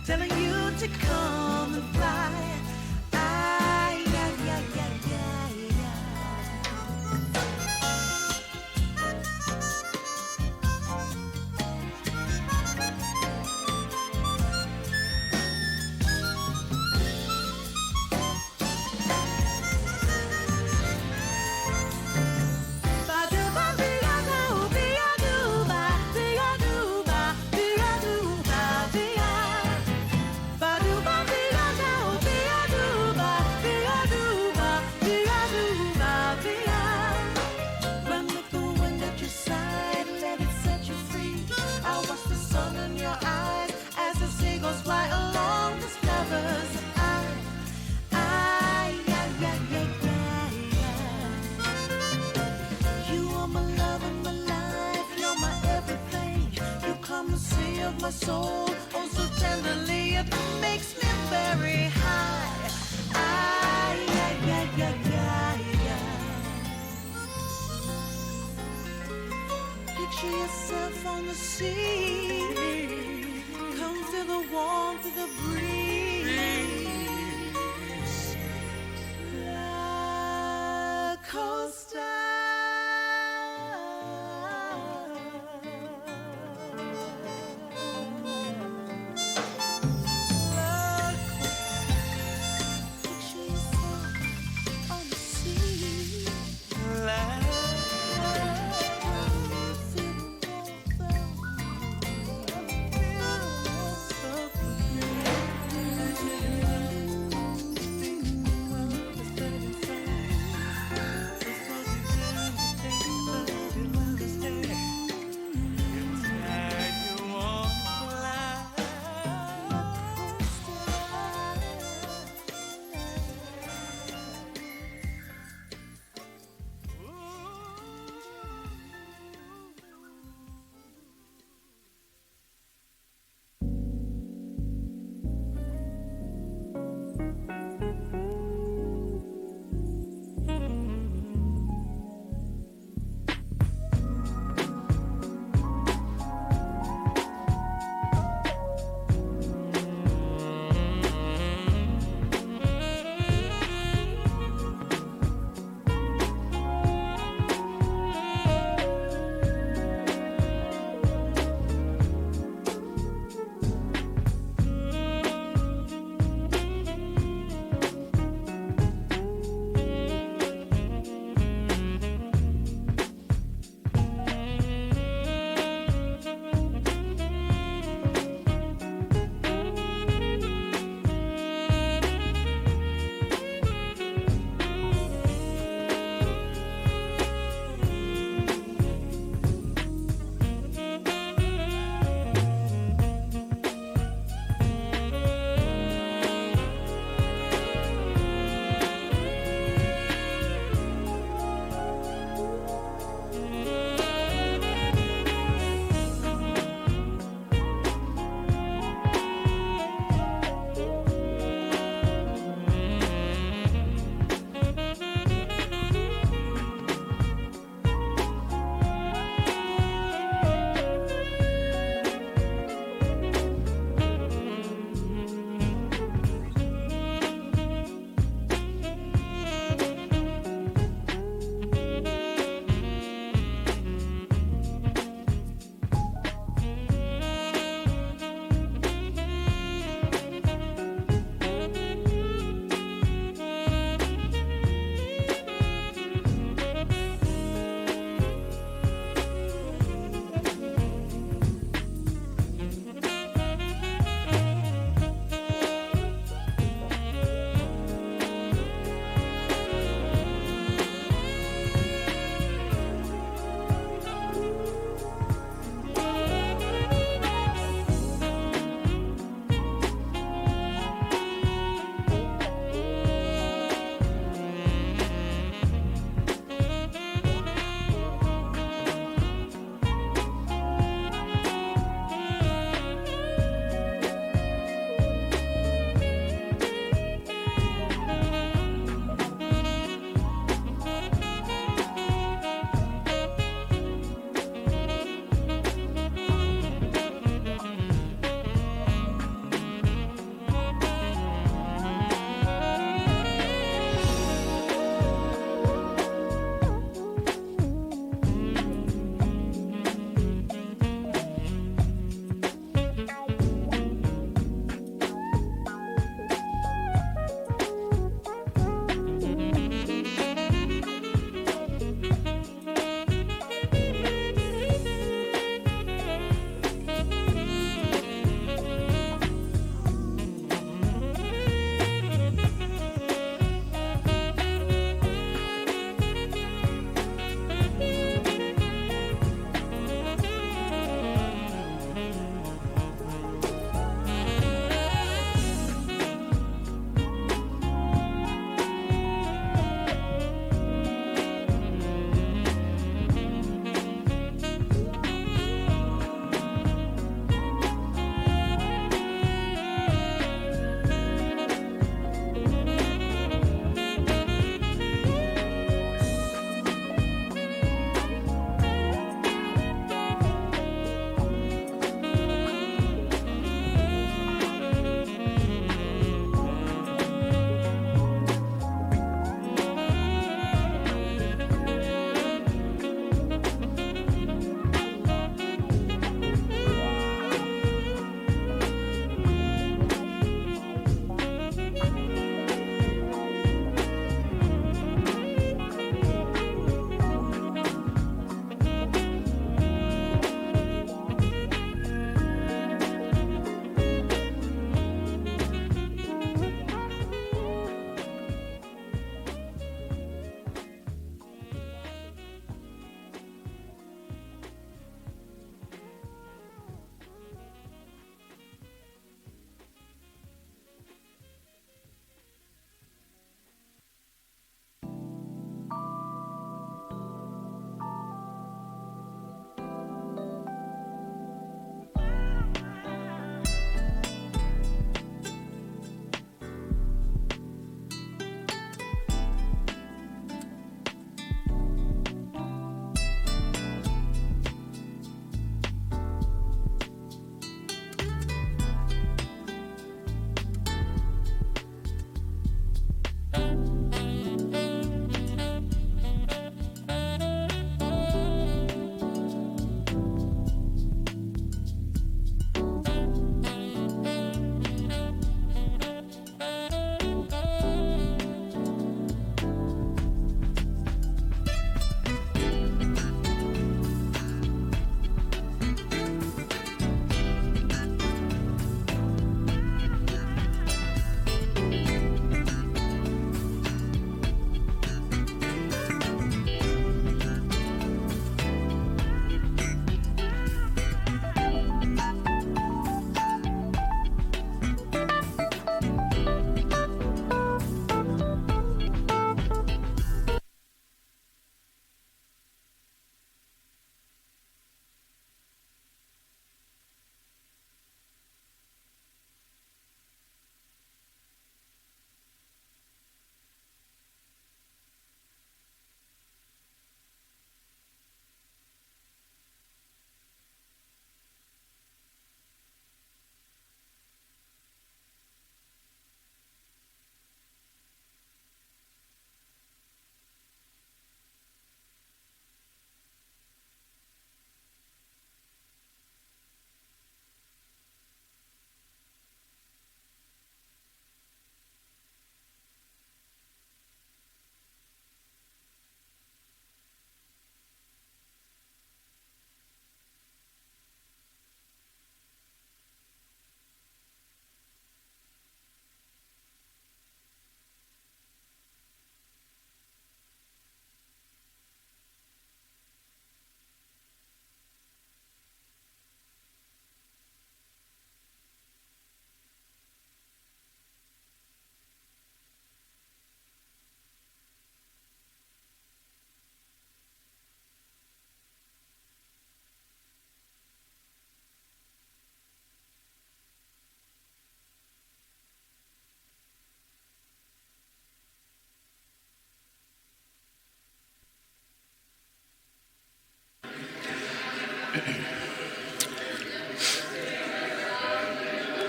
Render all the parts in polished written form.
telling you to come and fly. My soul, oh so tenderly, it makes me very high. Picture yourself on the sea. Come feel the warmth of the breeze. La Costa.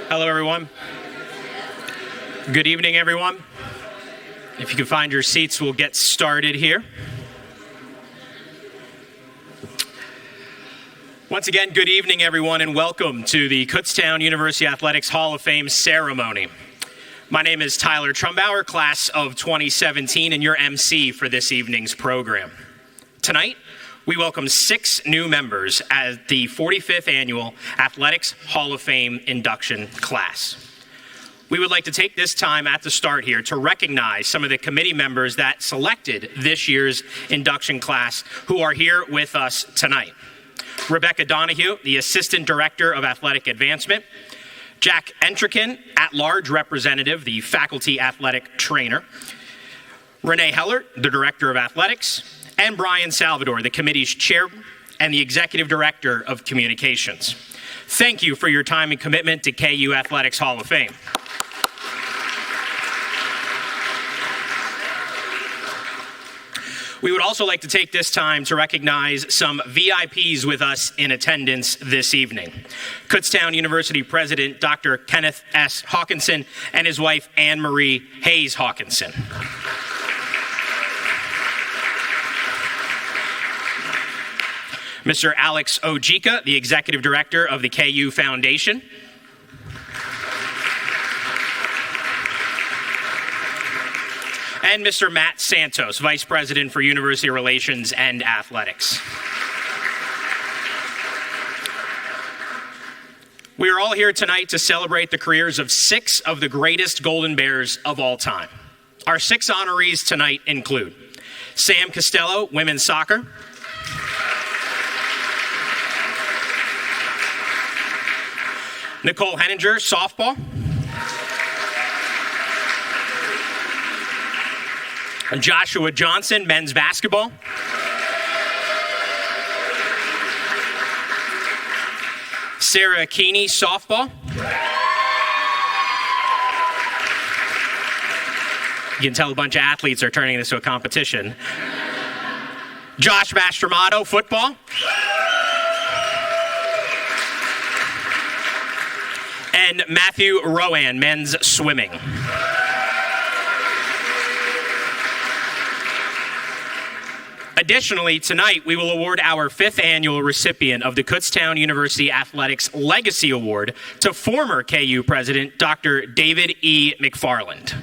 Hello, everyone. Good evening, everyone. If you can find your seats, we'll get started here. Once again, good evening, everyone, and welcome to the Kutztown University Athletics Hall of Fame ceremony. My name is Tyler Trumbauer, class of 2017, and your MC for this evening's program. Tonight, we welcome 6 new members at the 45th Annual Athletics Hall of Fame induction class. We would like to take this time at the start here to recognize some of the committee members that selected this year's induction class who are here with us tonight. Rebecca Donahue, the Assistant Director of Athletic Advancement. Jack Entrikin, at-large representative, the Faculty Athletic Trainer. Renee Hellert, the Director of Athletics. And Brian Salvador, the committee's chair and the Executive Director of Communications. Thank you for your time and commitment to KU Athletics Hall of Fame. We would also like to take this time to recognize some VIPs with us in attendance this evening. Kutztown University President Dr. Kenneth S. Hawkinson and his wife Anne Marie Hayes Hawkinson. Mr. Alex Ojika, the Executive Director of the KU Foundation. And Mr. Matt Santos, Vice President for University Relations and Athletics. We are all here tonight to celebrate the careers of 6 of the greatest Golden Bears of all time. Our 6 honorees tonight include Sam Costello, women's soccer. Nicole Henninger, softball. Joshua Johnson, men's basketball. Sara Keeny, softball. You can tell a bunch of athletes are turning this into a competition. Josh Mastromatto, football. And Matthew Rowan, men's swimming. Additionally, tonight we will award our 5th annual recipient of the Kutztown University Athletics Legacy Award to former KU President Dr. David E. McFarland.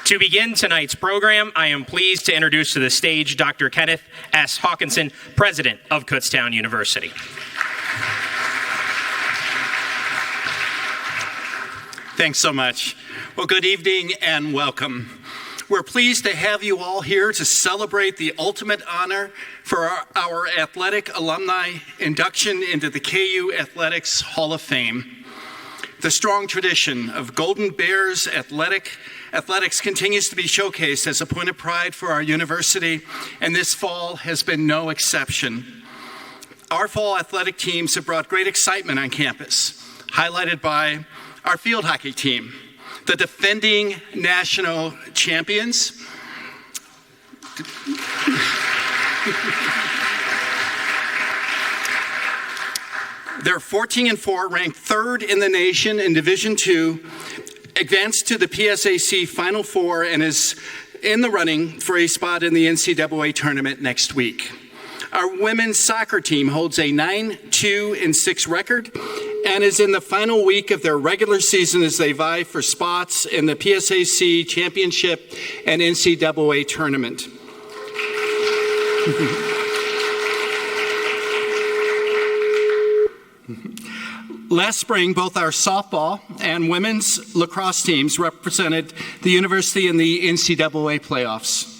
To begin tonight's program, I am pleased to introduce to the stage Dr. Kenneth S. Hawkinson, President of Kutztown University. Thanks so much. Well, good evening and welcome. We're pleased to have you all here to celebrate the ultimate honor for our athletic alumni induction into the KU Athletics Hall of Fame. The strong tradition of Golden Bears athletics continues to be showcased as a point of pride for our university, and this fall has been no exception. Our fall athletic teams have brought great excitement on campus, highlighted by our field hockey team, the defending national champions. They're 14-4, ranked 3rd in the nation in Division II, advanced to the PSAC Final Four, and is in the running for a spot in the NCAA tournament next week. Our women's soccer team holds a 9-2-6 record and is in the final week of their regular season as they vie for spots in the PSAC Championship and NCAA tournament. Last spring, both our softball and women's lacrosse teams represented the university in the NCAA playoffs.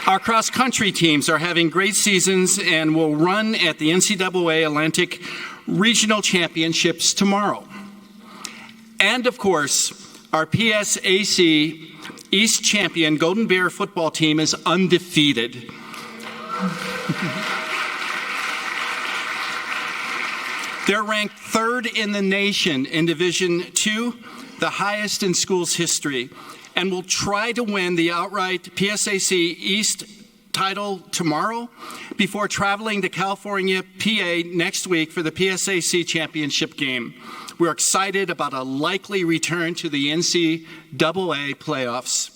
Our cross-country teams are having great seasons and will run at the NCAA Atlantic Regional Championships tomorrow. And of course, our PSAC East champion Golden Bear football team is undefeated. They're ranked 3rd in the nation in Division II, the highest in school's history, and will try to win the outright PSAC East title tomorrow before traveling to California, PA next week for the PSAC championship game. We're excited about a likely return to the NCAA playoffs.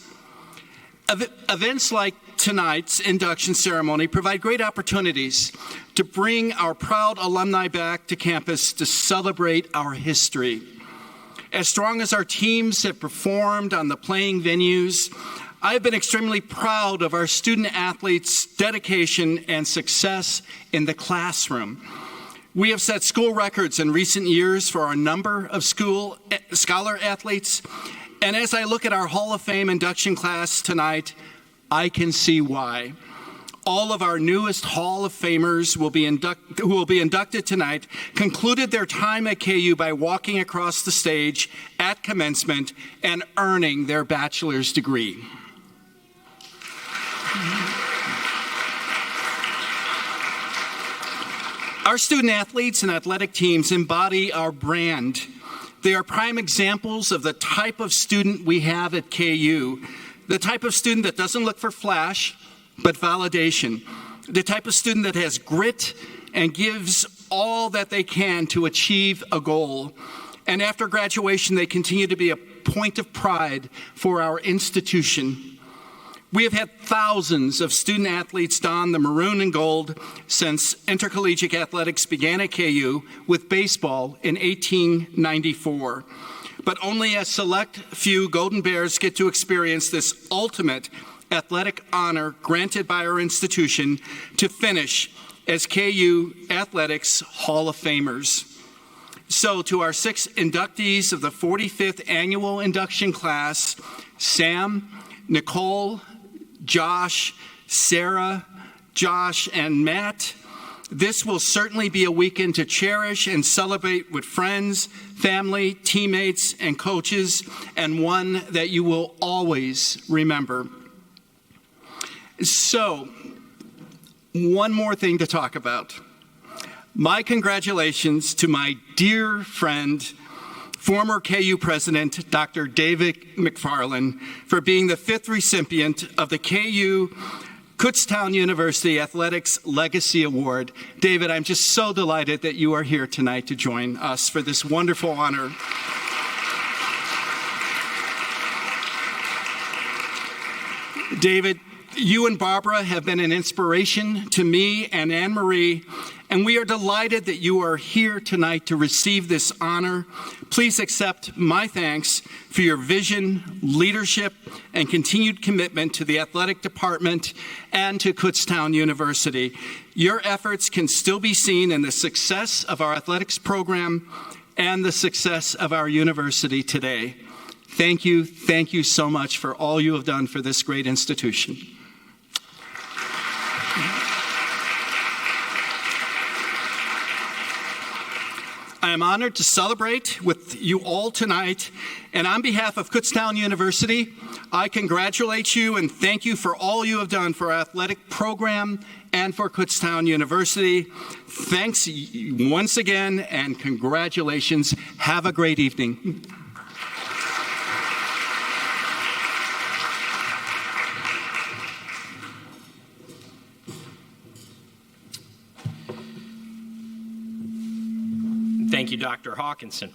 Events like tonight's induction ceremony provide great opportunities to bring our proud alumni back to campus to celebrate our history. As strong as our teams have performed on the playing venues, I've been extremely proud of our student athletes' dedication and success in the classroom. We have set school records in recent years for our number of scholar athletes, and as I look at our Hall of Fame induction class tonight, I can see why. All of our newest Hall of Famers who will be inducted tonight concluded their time at KU by walking across the stage at commencement and earning their bachelor's degree. Our student athletes and athletic teams embody our brand. They are prime examples of the type of student we have at KU, the type of student that doesn't look for flash, but validation, the type of student that has grit and gives all that they can to achieve a goal. And after graduation, they continue to be a point of pride for our institution. We have had thousands of student athletes don the maroon and gold since intercollegiate athletics began at KU with baseball in 1894. But only a select few Golden Bears get to experience this ultimate athletic honor granted by our institution to finish as KU Athletics Hall of Famers. So to our 6 inductees of the 45th annual induction class, Sam, Nicole, Josh, Sarah, Josh, and Matt, this will certainly be a weekend to cherish and celebrate with friends, family, teammates, and coaches, and one that you will always remember. So, one more thing to talk about. My congratulations to my dear friend, former KU President, Dr. David McFarland, for being the 5th recipient of the KU Kutztown University Athletics Legacy Award. David, I'm just so delighted that you are here tonight to join us for this wonderful honor. David, you and Barbara have been an inspiration to me and Anne-Marie, and we are delighted that you are here tonight to receive this honor. Please accept my thanks for your vision, leadership, and continued commitment to the athletic department and to Kutztown University. Your efforts can still be seen in the success of our athletics program and the success of our university today. Thank you so much for all you have done for this great institution. I am honored to celebrate with you all tonight, and on behalf of Kutztown University, I congratulate you and thank you for all you have done for our athletic program and for Kutztown University. Thanks once again, and congratulations. Have a great evening. Thank you, Dr. Hawkinson.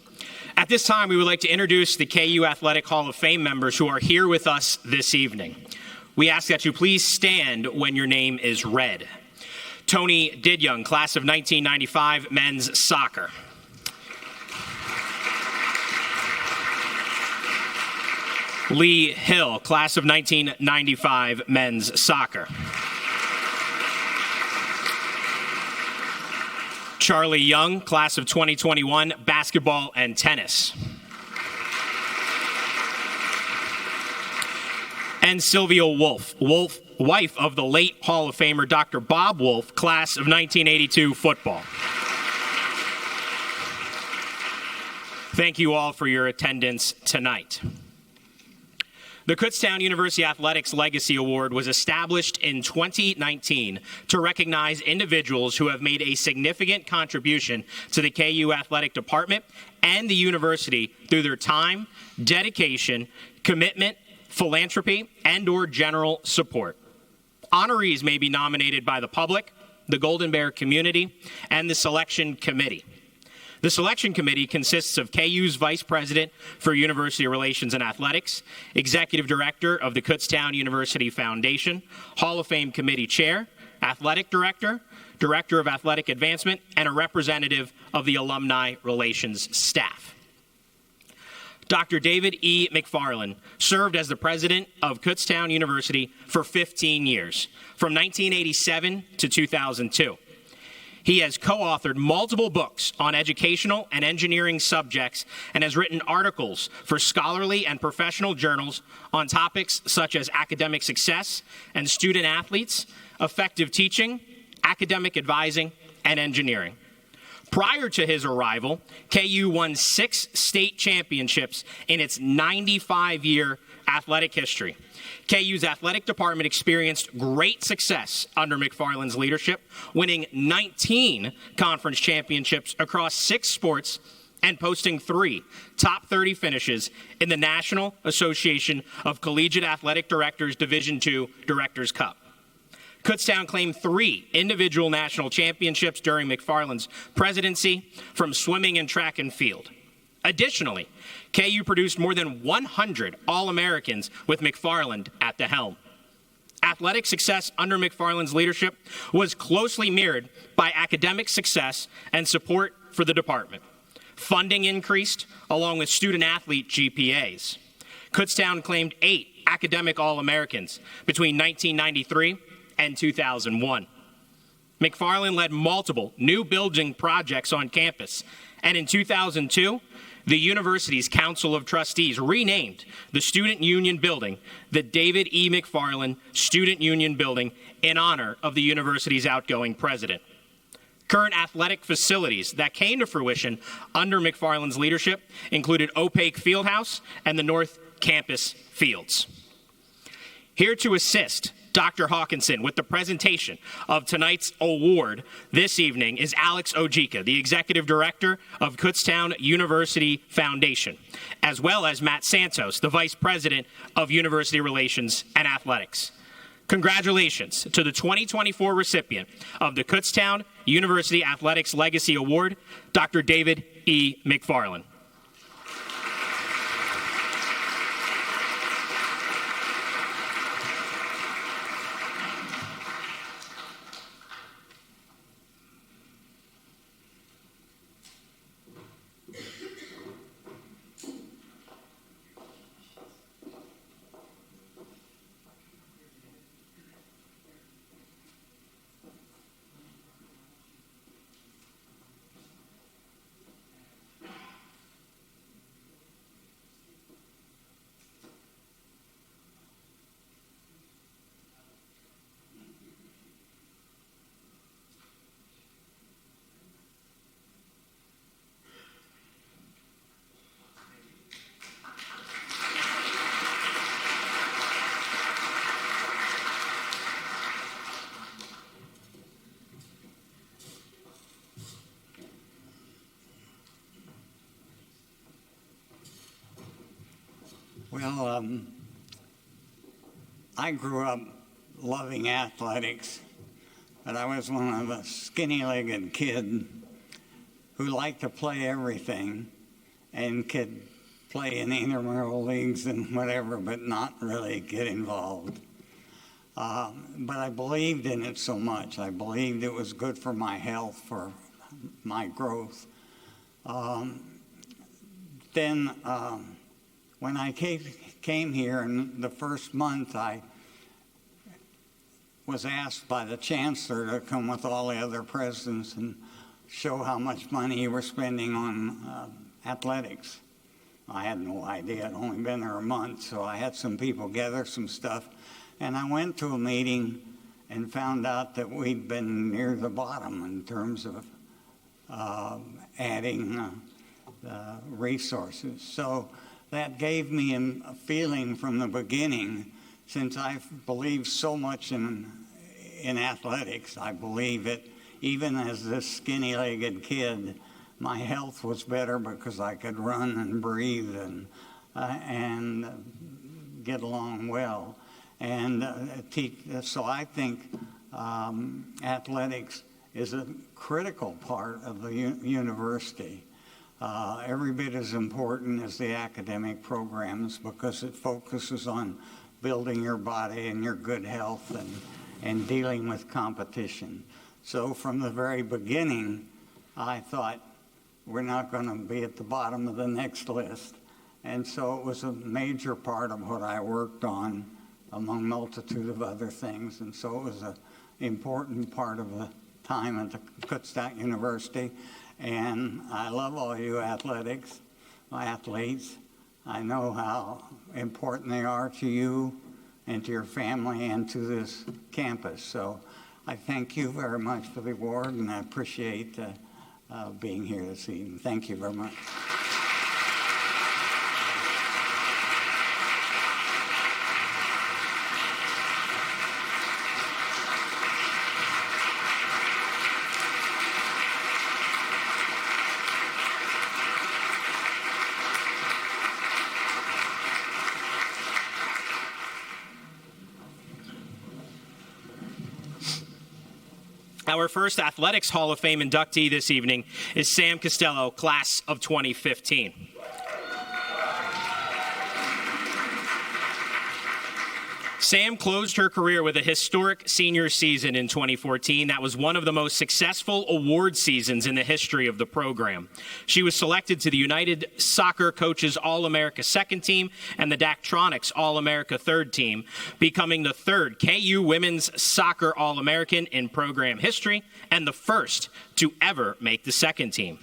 At this time, we would like to introduce the KU Athletic Hall of Fame members who are here with us this evening. We ask that you please stand when your name is read. Tony Didyoung, class of 1995, men's soccer. Lee Hill, class of 1995, men's soccer. Charlie Young, class of 2021, basketball and tennis. And Sylvia Wolf, wife of the late Hall of Famer Dr. Bob Wolf, class of 1982, football. Thank you all for your attendance tonight. The Kutztown University Athletics Legacy Award was established in 2019 to recognize individuals who have made a significant contribution to the KU Athletic Department and the university through their time, dedication, commitment, philanthropy, and/or general support. Honorees may be nominated by the public, the Golden Bear community, and the selection committee. The selection committee consists of KU's Vice President for University Relations and Athletics, Executive Director of the Kutztown University Foundation, Hall of Fame Committee Chair, Athletic Director, Director of Athletic Advancement, and a representative of the Alumni Relations staff. Dr. David E. McFarland served as the president of Kutztown University for 15 years, from 1987 to 2002. He has co-authored multiple books on educational and engineering subjects and has written articles for scholarly and professional journals on topics such as academic success and student athletes, effective teaching, academic advising, and engineering. Prior to his arrival, KU won 6 state championships in its 95-year athletic history. KU's athletic department experienced great success under McFarland's leadership, winning 19 conference championships across 6 sports and posting 3 top 30 finishes in the National Association of Collegiate Athletic Directors Division II Directors' Cup. Kutztown claimed 3 individual national championships during McFarland's presidency from swimming and track and field. Additionally, KU produced more than 100 All-Americans with McFarland at the helm. Athletic success under McFarland's leadership was closely mirrored by academic success and support for the department. Funding increased, along with student-athlete GPAs. Kutztown claimed 8 academic All-Americans between 1993 and 2001. McFarland led multiple new building projects on campus, and in 2002, the university's Council of Trustees renamed the Student Union Building the David E. McFarland Student Union Building in honor of the university's outgoing president. Current athletic facilities that came to fruition under McFarland's leadership included Opaque Fieldhouse and the North Campus Fields. Here to assist Dr. Hawkinson with the presentation of tonight's award this evening is Alex Ojika, the Executive Director of Kutztown University Foundation, as well as Matt Santos, the Vice President of University Relations and Athletics. Congratulations to the 2024 recipient of the Kutztown University Athletics Legacy Award, Dr. David E. McFarland. Well, I grew up loving athletics, but I was one of a skinny-legged kid who liked to play everything and could play in intramural leagues and whatever, but not really get involved. But I believed in it so much. I believed it was good for my health, for my growth. Then when I came here in the first month, I was asked by the chancellor to come with all the other presidents and show how much money you were spending on athletics. I had no idea. I'd only been there a month, so I had some people gather some stuff. And I went to a meeting and found out that we'd been near the bottom in terms of adding resources. So that gave me a feeling from the beginning, since I believed so much in athletics. I believe it, even as this skinny-legged kid, my health was better because I could run and breathe and get along well. and teach. So I think athletics is a critical part of the university. Every bit as important as the academic programs because it focuses on building your body and your good health and dealing with competition. So from the very beginning, I thought we're not going to be at the bottom of the next list. And so it was a major part of what I worked on among a multitude of other things. And so it was an important part of the time at the Kutztown University. And I love all you athletes. I know how important they are to you and to your family and to this campus. So I thank you very much for the award, and I appreciate being here this evening. Thank you very much. Our first Athletics Hall of Fame inductee this evening is Sam Costello, class of 2015. Sam closed her career with a historic senior season in 2014. That was one of the most successful award seasons in the history of the program. She was selected to the United Soccer Coaches All-America second team and the Daktronics All-America third team, becoming the third KU Women's Soccer All-American in program history and the first to ever make the second team.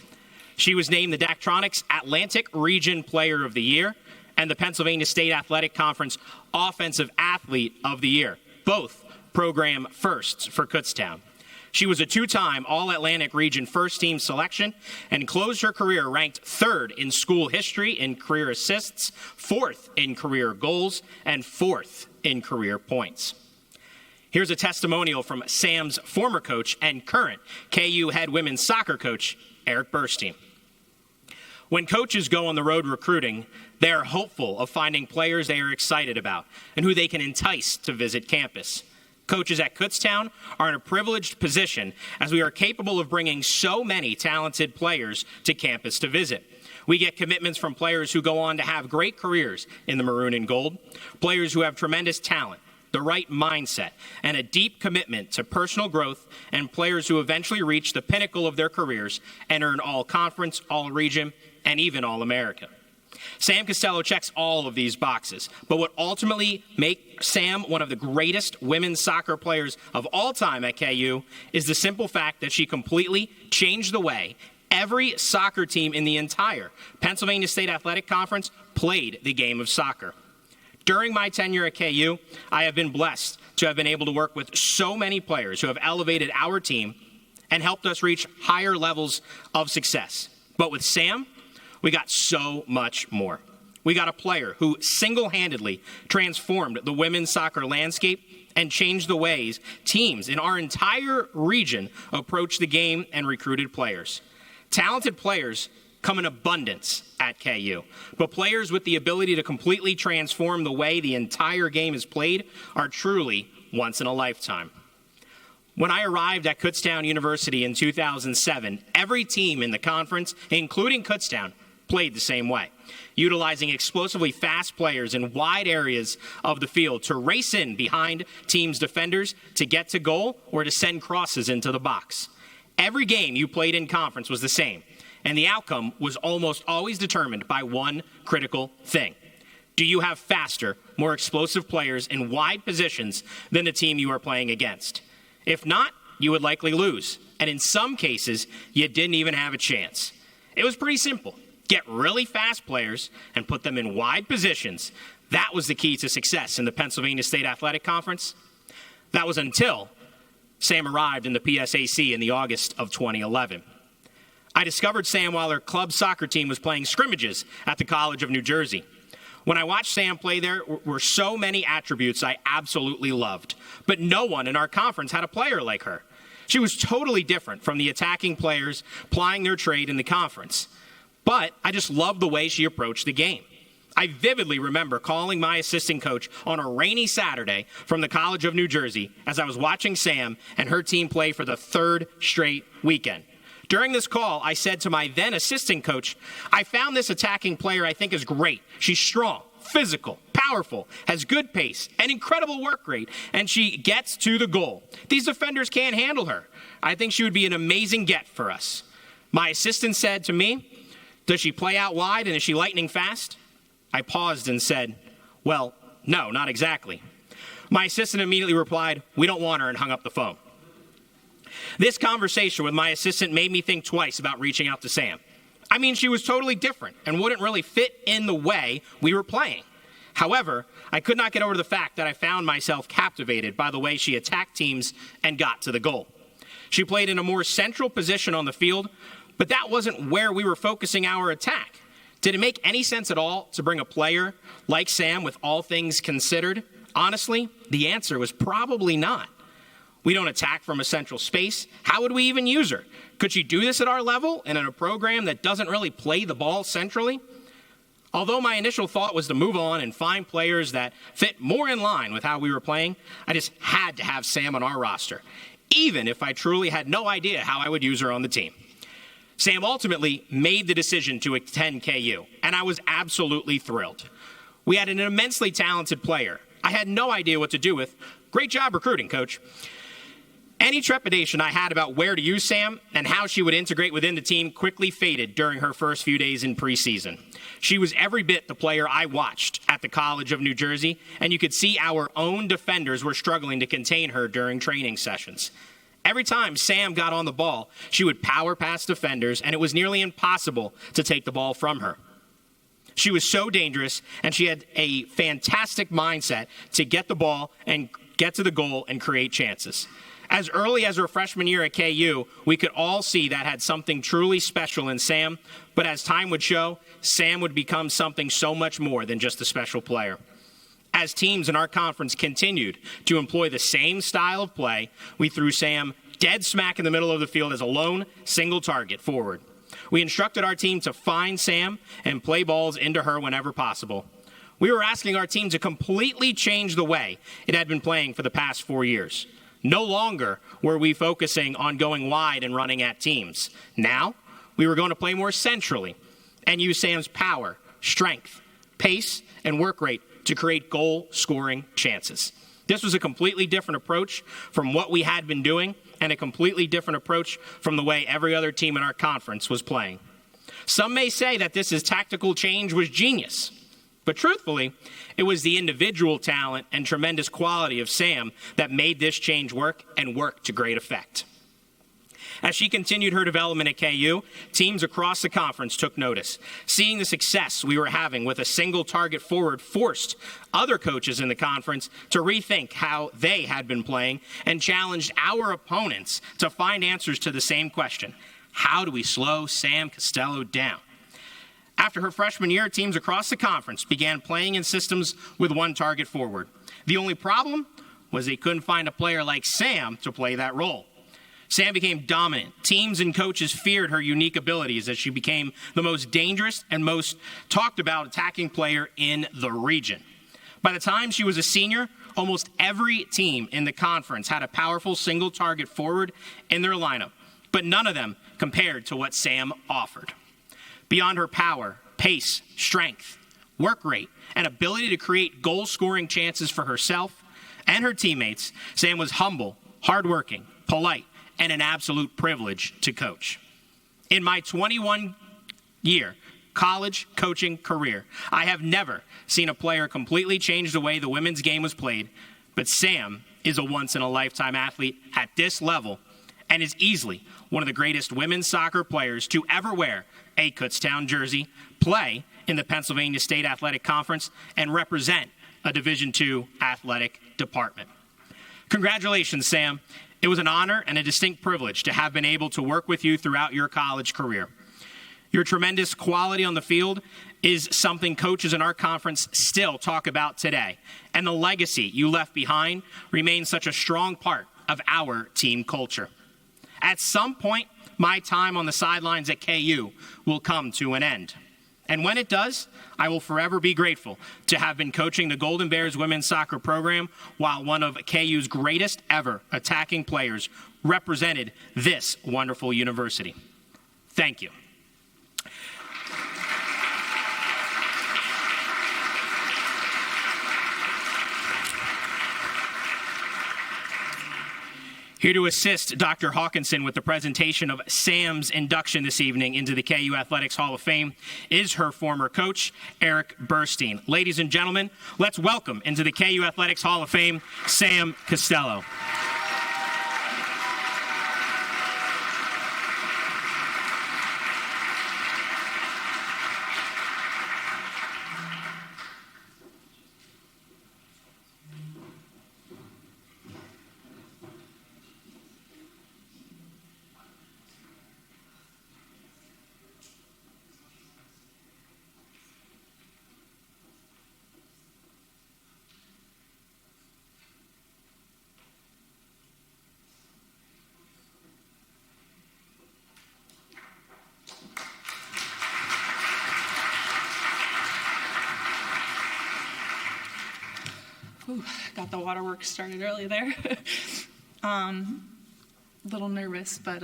She was named the Daktronics Atlantic Region Player of the Year and the Pennsylvania State Athletic Conference Offensive Athlete of the Year, both program firsts for Kutztown. She was a two-time All-Atlantic Region first-team selection and closed her career ranked third in school history in career assists, fourth in career goals, and fourth in career points. Here's a testimonial from Sam's former coach and current KU head women's soccer coach, Eric Burstein. When coaches go on the road recruiting, they are hopeful of finding players they are excited about and who they can entice to visit campus. Coaches at Kutztown are in a privileged position as we are capable of bringing so many talented players to campus to visit. We get commitments from players who go on to have great careers in the maroon and gold, players who have tremendous talent, the right mindset, and a deep commitment to personal growth, and players who eventually reach the pinnacle of their careers and earn all-conference, all-region, and even All-America. Sam Costello checks all of these boxes, but what ultimately makes Sam one of the greatest women's soccer players of all time at KU is the simple fact that she completely changed the way every soccer team in the entire Pennsylvania State Athletic Conference played the game of soccer. During my tenure at KU, I have been blessed to have been able to work with so many players who have elevated our team and helped us reach higher levels of success. But with Sam, we got so much more. We got a player who single-handedly transformed the women's soccer landscape and changed the ways teams in our entire region approach the game and recruited players. Talented players come in abundance at KU, but players with the ability to completely transform the way the entire game is played are truly once in a lifetime. When I arrived at Kutztown University in 2007, every team in the conference, including Kutztown, played the same way, utilizing explosively fast players in wide areas of the field to race in behind teams' defenders to get to goal or to send crosses into the box. Every game you played in conference was the same, and the outcome was almost always determined by one critical thing. Do you have faster, more explosive players in wide positions than the team you are playing against? If not, you would likely lose, and in some cases, you didn't even have a chance. It was pretty simple. Get really fast players and put them in wide positions. That was the key to success in the Pennsylvania State Athletic Conference. That was until Sam arrived in the PSAC in the August of 2011. I discovered Sam while her club soccer team was playing scrimmages at the College of New Jersey. When I watched Sam play there were so many attributes I absolutely loved, but no one in our conference had a player like her. She was totally different from the attacking players plying their trade in the conference. But I just loved the way she approached the game. I vividly remember calling my assistant coach on a rainy Saturday from the College of New Jersey as I was watching Sam and her team play for the third straight weekend. During this call, I said to my then assistant coach, I found this attacking player I think is great. She's strong, physical, powerful, has good pace, and incredible work rate, and she gets to the goal. These defenders can't handle her. I think she would be an amazing get for us. My assistant said to me, does she play out wide and is she lightning fast? I paused and said, well, no, not exactly. My assistant immediately replied, we don't want her, and hung up the phone. This conversation with my assistant made me think twice about reaching out to Sam. I mean, she was totally different and wouldn't really fit in the way we were playing. However, I could not get over the fact that I found myself captivated by the way she attacked teams and got to the goal. She played in a more central position on the field, but that wasn't where we were focusing our attack. Did it make any sense at all to bring a player like Sam with all things considered? Honestly, the answer was probably not. We don't attack from a central space. How would we even use her? Could she do this at our level and in a program that doesn't really play the ball centrally? Although my initial thought was to move on and find players that fit more in line with how we were playing, I just had to have Sam on our roster, even if I truly had no idea how I would use her on the team. Sam ultimately made the decision to attend KU, and I was absolutely thrilled. We had an immensely talented player I had no idea what to do with. Great job recruiting, Coach. Any trepidation I had about where to use Sam and how she would integrate within the team quickly faded during her first few days in preseason. She was every bit the player I watched at the College of New Jersey, and you could see our own defenders were struggling to contain her during training sessions. Every time Sam got on the ball, she would power past defenders, and it was nearly impossible to take the ball from her. She was so dangerous, and she had a fantastic mindset to get the ball and get to the goal and create chances. As early as her freshman year at KU, we could all see that had something truly special in Sam, but as time would show, Sam would become something so much more than just a special player. As teams in our conference continued to employ the same style of play, we threw Sam dead smack in the middle of the field as a lone, single target forward. We instructed our team to find Sam and play balls into her whenever possible. We were asking our team to completely change the way it had been playing for the past 4 years. No longer were we focusing on going wide and running at teams. Now, we were going to play more centrally and use Sam's power, strength, pace, and work rate to create goal-scoring chances. This was a completely different approach from what we had been doing and a completely different approach from the way every other team in our conference was playing. Some may say that this tactical change was genius. But truthfully, it was the individual talent and tremendous quality of Sam that made this change work and work to great effect. As she continued her development at KU, teams across the conference took notice. Seeing the success we were having with a single target forward forced other coaches in the conference to rethink how they had been playing and challenged our opponents to find answers to the same question: how do we slow Sam Costello down? After her freshman year, teams across the conference began playing in systems with one target forward. The only problem was they couldn't find a player like Sam to play that role. Sam became dominant. Teams and coaches feared her unique abilities as she became the most dangerous and most talked about attacking player in the region. By the time she was a senior, almost every team in the conference had a powerful single target forward in their lineup, but none of them compared to what Sam offered. Beyond her power, pace, strength, work rate, and ability to create goal-scoring chances for herself and her teammates, Sam was humble, hardworking, polite, and an absolute privilege to coach. In my 21-year college coaching career, I have never seen a player completely change the way the women's game was played, but Sam is a once-in-a-lifetime athlete at this level and is easily one of the greatest women's soccer players to ever wear a Kutztown jersey, play in the Pennsylvania State Athletic Conference, and represent a Division II athletic department. Congratulations, Sam. It was an honor and a distinct privilege to have been able to work with you throughout your college career. Your tremendous quality on the field is something coaches in our conference still talk about today, and the legacy you left behind remains such a strong part of our team culture. At some point, my time on the sidelines at KU will come to an end. And when it does, I will forever be grateful to have been coaching the Golden Bears women's soccer program while one of KU's greatest ever attacking players represented this wonderful university. Thank you. Here to assist Dr. Hawkinson with the presentation of Sam's induction this evening into the KU Athletics Hall of Fame is her former coach, Eric Burstein. Ladies and gentlemen, let's welcome into the KU Athletics Hall of Fame, Sam Costello. Ooh, got the waterworks started early there. A little nervous, but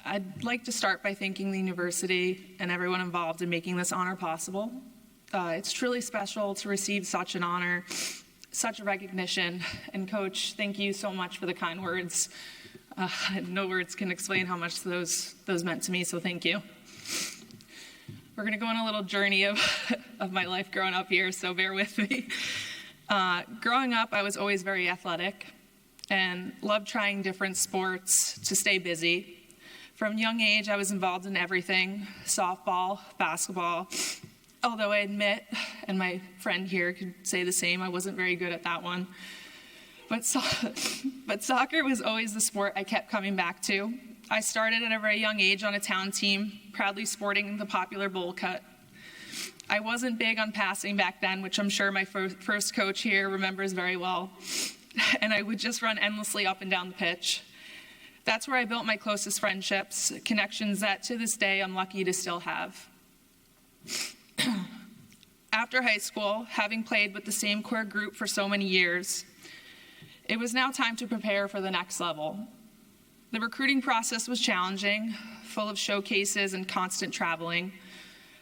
I'd like to start by thanking the university and everyone involved in making this honor possible. It's truly special to receive such an honor, such a recognition. And Coach, thank you so much for the kind words. No words can explain how much those meant to me, so thank you. We're gonna go on a little journey of my life growing up here, so bear with me. Growing up, I was always very athletic and loved trying different sports to stay busy. From a young age, I was involved in everything: softball, basketball, although I admit, and my friend here could say the same, I wasn't very good at that one. But soccer was always the sport I kept coming back to. I started at a very young age on a town team, proudly sporting the popular bowl cut. I wasn't big on passing back then, which I'm sure my first coach here remembers very well, and I would just run endlessly up and down the pitch. That's where I built my closest friendships, connections that to this day I'm lucky to still have. After high school, having played with the same core group for so many years, it was now time to prepare for the next level. The recruiting process was challenging, full of showcases and constant traveling.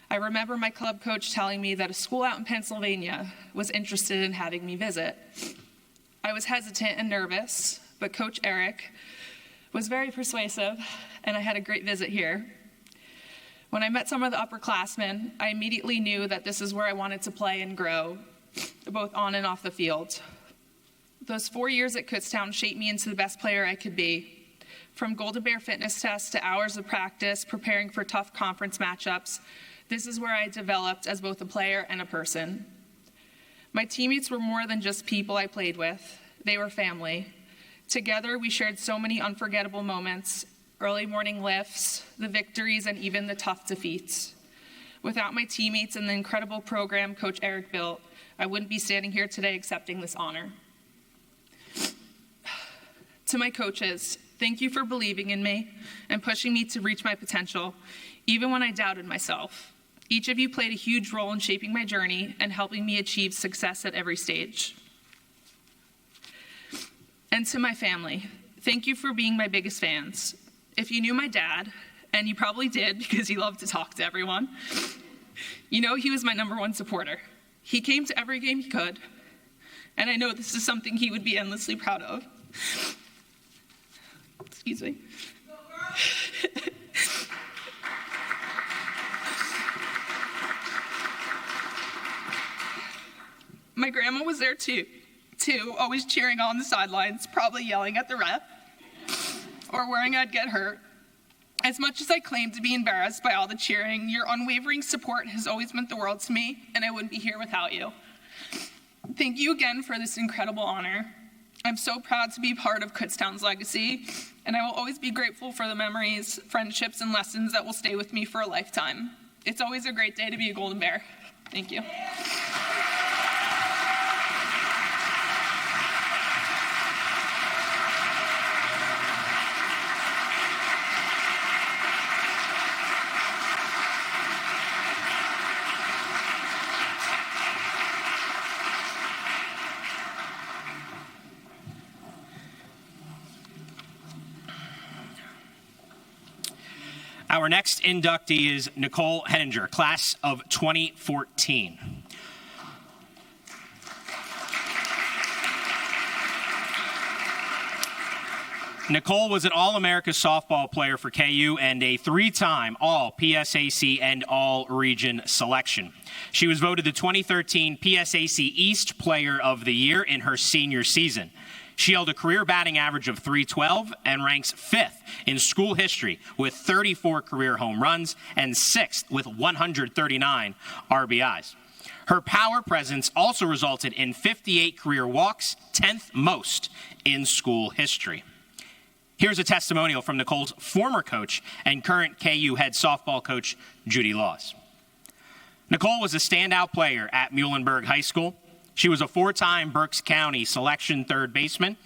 I remember my club coach telling me that a school out in Pennsylvania was interested in having me visit. I was hesitant and nervous, but Coach Eric was very persuasive, and I had a great visit here. When I met some of the upperclassmen, I immediately knew that this is where I wanted to play and grow, both on and off the field. Those 4 years at Kutztown shaped me into the best player I could be. From Golden Bear fitness tests to hours of practice, preparing for tough conference matchups, this is where I developed as both a player and a person. My teammates were more than just people I played with. They were family. Together, we shared so many unforgettable moments, early morning lifts, the victories, and even the tough defeats. Without my teammates and the incredible program Coach Eric built, I wouldn't be standing here today accepting this honor. To my coaches, thank you for believing in me and pushing me to reach my potential, even when I doubted myself. Each of you played a huge role in shaping my journey and helping me achieve success at every stage. And to my family, thank you for being my biggest fans. If you knew my dad, and you probably did because he loved to talk to everyone, you know he was my #1 supporter. He came to every game he could, and I know this is something he would be endlessly proud of. Excuse me. My grandma was there too, always cheering on the sidelines, probably yelling at the ref, or worrying I'd get hurt. As much as I claim to be embarrassed by all the cheering, your unwavering support has always meant the world to me, and I wouldn't be here without you. Thank you again for this incredible honor. I'm so proud to be part of Kutztown's legacy, and I will always be grateful for the memories, friendships, and lessons that will stay with me for a lifetime. It's always a great day to be a Golden Bear. Thank you. Our next inductee is Nicole Henninger, class of 2014. Nicole was an All-America softball player for KU and a three-time All-PSAC and All-Region selection. She was voted the 2013 PSAC East Player of the Year in her senior season. She held a career batting average of .312 and ranks 5th in school history with 34 career home runs and 6th with 139 RBIs. Her power presence also resulted in 58 career walks, 10th most in school history. Here's a testimonial from Nicole's former coach and current KU head softball coach, Judy Laws. Nicole was a standout player at Muhlenberg High School. She was a 4-time Berks County selection third baseman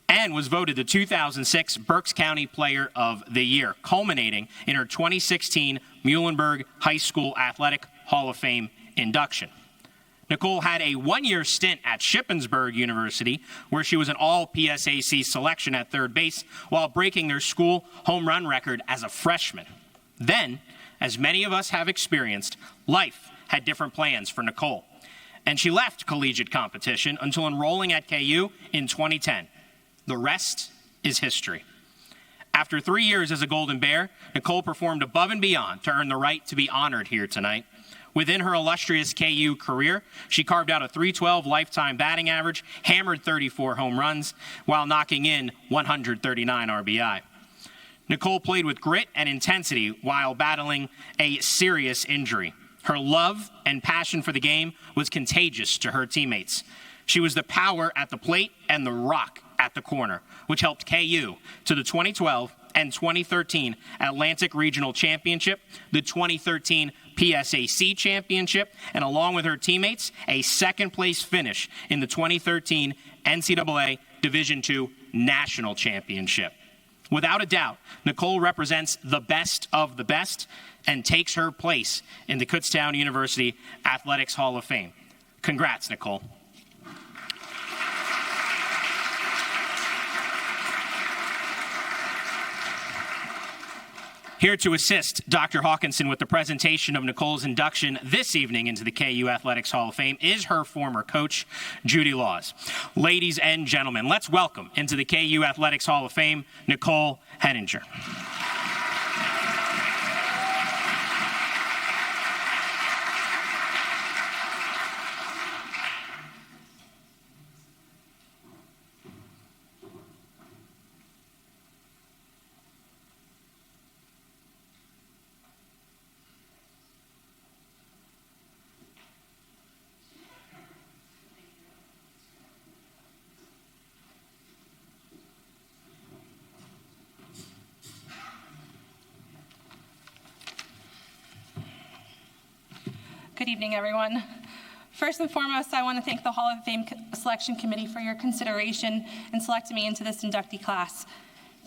and was voted the 2006 Berks County Player of the Year, culminating in her 2016 Muhlenberg High School Athletic Hall of Fame induction. Nicole had a one-year stint at Shippensburg University, where she was an all-PSAC selection at third base while breaking their school home run record as a freshman. Then, as many of us have experienced, life had different plans for Nicole, and she left collegiate competition until enrolling at KU in 2010. The rest is history. After 3 years as a Golden Bear, Nicole performed above and beyond to earn the right to be honored here tonight. Within her illustrious KU career, she carved out a .312 lifetime batting average, hammered 34 home runs, while knocking in 139 RBI. Nicole played with grit and intensity while battling a serious injury. Her love and passion for the game was contagious to her teammates. She was the power at the plate and the rock at the corner, which helped KU to the 2012 and 2013 Atlantic Regional Championship, the 2013 PSAC Championship, and along with her teammates, a second-place finish in the 2013 NCAA Division II National Championship. Without a doubt, Nicole represents the best of the best and takes her place in the Kutztown University Athletics Hall of Fame. Congrats, Nicole. Here to assist Dr. Hawkinson with the presentation of Nicole's induction this evening into the KU Athletics Hall of Fame is her former coach, Judy Laws. Ladies and gentlemen, let's welcome into the KU Athletics Hall of Fame, Nicole Henninger. Good evening, everyone. First and foremost, I want to thank the Hall of Fame Selection Committee for your consideration in selecting me into this inductee class.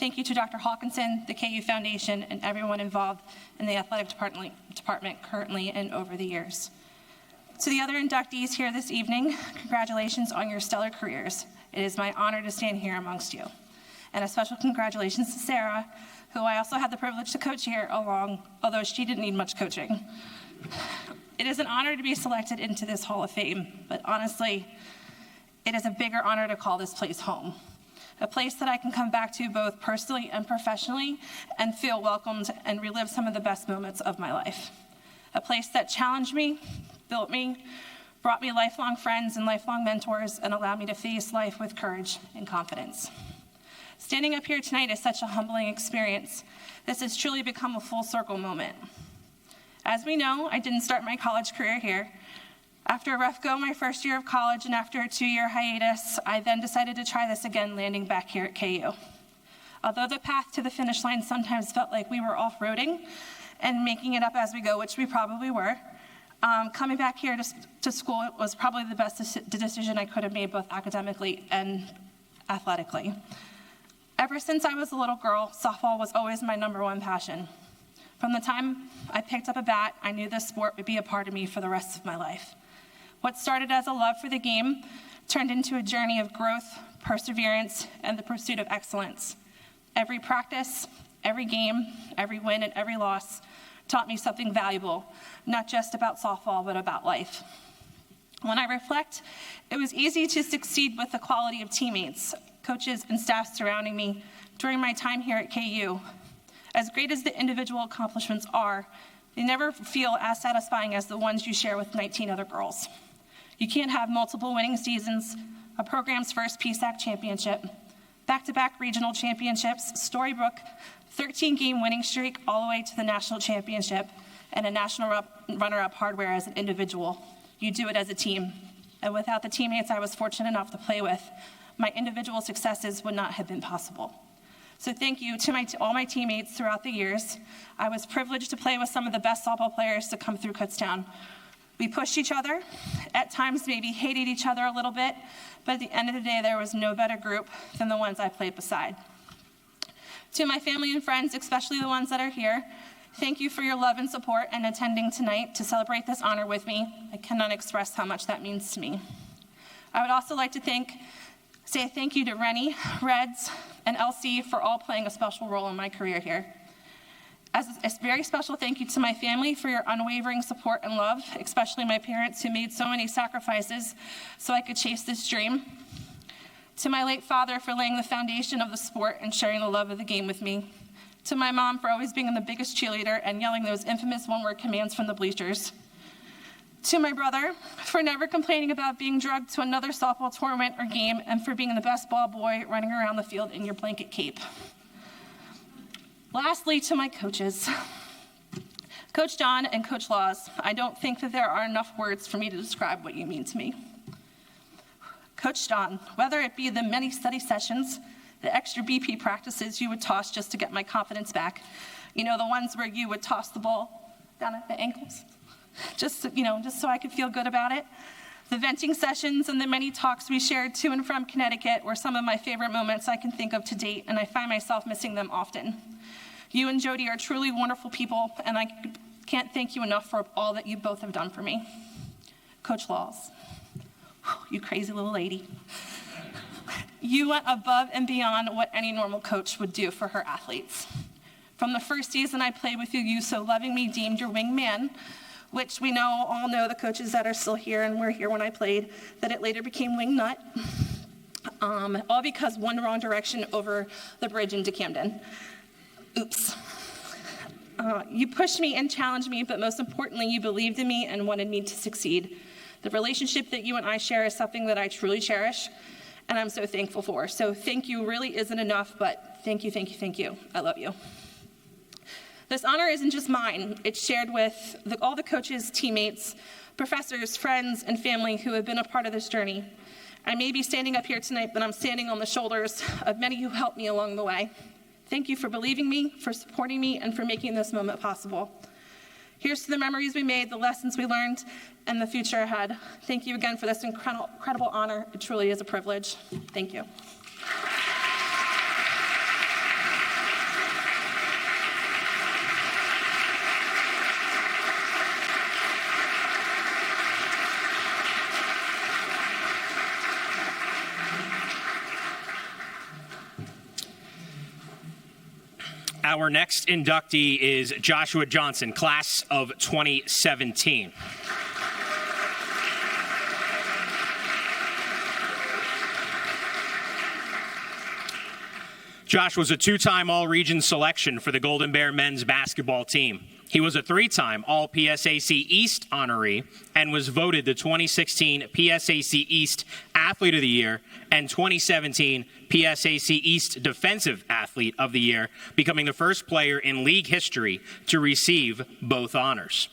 Thank you to Dr. Hawkinson, the KU Foundation, and everyone involved in the athletic department currently and over the years. To the other inductees here this evening, congratulations on your stellar careers. It is my honor to stand here amongst you. And a special congratulations to Sara, who I also had the privilege to coach here along, although she didn't need much coaching. It is an honor to be selected into this Hall of Fame, but honestly, it is a bigger honor to call this place home. A place that I can come back to both personally and professionally and feel welcomed and relive some of the best moments of my life. A place that challenged me, built me, brought me lifelong friends and lifelong mentors, and allowed me to face life with courage and confidence. Standing up here tonight is such a humbling experience. This has truly become a full circle moment. As we know, I didn't start my college career here. After a rough go my first year of college and after a 2-year hiatus, I then decided to try this again, landing back here at KU. Although the path to the finish line sometimes felt like we were off-roading and making it up as we go, which we probably were, coming back here to school was probably the best decision I could have made, both academically and athletically. Ever since I was a little girl, softball was always my #1 passion. From the time I picked up a bat, I knew this sport would be a part of me for the rest of my life. What started as a love for the game turned into a journey of growth, perseverance, and the pursuit of excellence. Every practice, Every game, every win, and every loss taught me something valuable, not just about softball, but about life. When I reflect, it was easy to succeed with the quality of teammates, coaches, and staff surrounding me during my time here at KU. As great as the individual accomplishments are, they never feel as satisfying as the ones you share with 19 other girls. You can't have multiple winning seasons, a program's first PSAC championship, back-to-back regional championships, storybook, 13-game winning streak all the way to the national championship, and a national runner-up hardware as an individual. You do it as a team. And without the teammates I was fortunate enough to play with, my individual successes would not have been possible. So thank you to all my teammates throughout the years. I was privileged to play with some of the best softball players to come through Kutztown. We pushed each other, at times maybe hated each other a little bit, but at the end of the day, there was no better group than the ones I played beside. To my family and friends, especially the ones that are here, thank you for your love and support and attending tonight to celebrate this honor with me. I cannot express how much that means to me. I would also like to say thank you to Rennie, Reds, and LC for all playing a special role in my career here. As a very special thank you to my family for your unwavering support and love, especially my parents who made so many sacrifices so I could chase this dream. To my late father for laying the foundation of the sport and sharing the love of the game with me. To my mom for always being the biggest cheerleader and yelling those infamous one-word commands from the bleachers. To my brother for never complaining about being drugged to another softball tournament or game and for being the best ball boy running around the field in your blanket cape. Lastly, to my coaches. Coach John and Coach Laws, I don't think that there are enough words for me to describe what you mean to me. Coach John, whether it be the many study sessions, the extra BP practices you would toss just to get my confidence back, the ones where you would toss the ball down at the ankles, just so I could feel good about it. The venting sessions and the many talks we shared to and from Connecticut were some of my favorite moments I can think of to date, and I find myself missing them often. You and Jody are truly wonderful people, and I can't thank you enough for all that you both have done for me. Coach Laws, you crazy little lady. You went above and beyond what any normal coach would do for her athletes. From the first season I played with you, you so lovingly deemed your wingman, which we all know the coaches that are still here and were here when I played, that it later became wingnut, all because one wrong direction over the bridge into Camden. Oops. You pushed me and challenged me, but most importantly, you believed in me and wanted me to succeed. The relationship that you and I share is something that I truly cherish, and I'm so thankful for. So thank you really isn't enough, but thank you, thank you, thank you. I love you. This honor isn't just mine. It's shared with all the coaches, teammates, professors, friends, and family who have been a part of this journey. I may be standing up here tonight, but I'm standing on the shoulders of many who helped me along the way. Thank you for believing me, for supporting me, and for making this moment possible. Here's to the memories we made, the lessons we learned, and the future ahead. Thank you again for this incredible honor. It truly is a privilege. Thank you. Our next inductee is Joshua Johnson, class of 2017. Josh was a two-time All-Region selection for the Golden Bear men's basketball team. He was a three-time All-PSAC East honoree and was voted the 2016 PSAC East Athlete of the Year and 2017 PSAC East Defensive Athlete of the Year, becoming the first player in league history to receive both honors.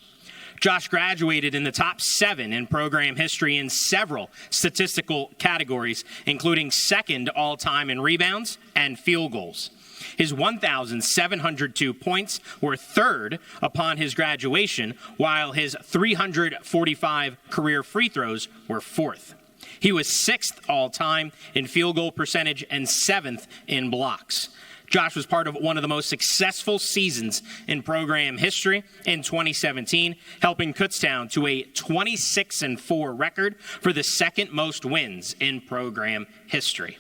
Josh graduated in the top 7 in program history in several statistical categories, including second all-time in rebounds and field goals. His 1,702 points were third upon his graduation, while his 345 career free throws were fourth. He was 6th all-time in field goal percentage and 7th in blocks. Josh was part of one of the most successful seasons in program history in 2017, helping Kutztown to a 26-4 record for the second most wins in program history.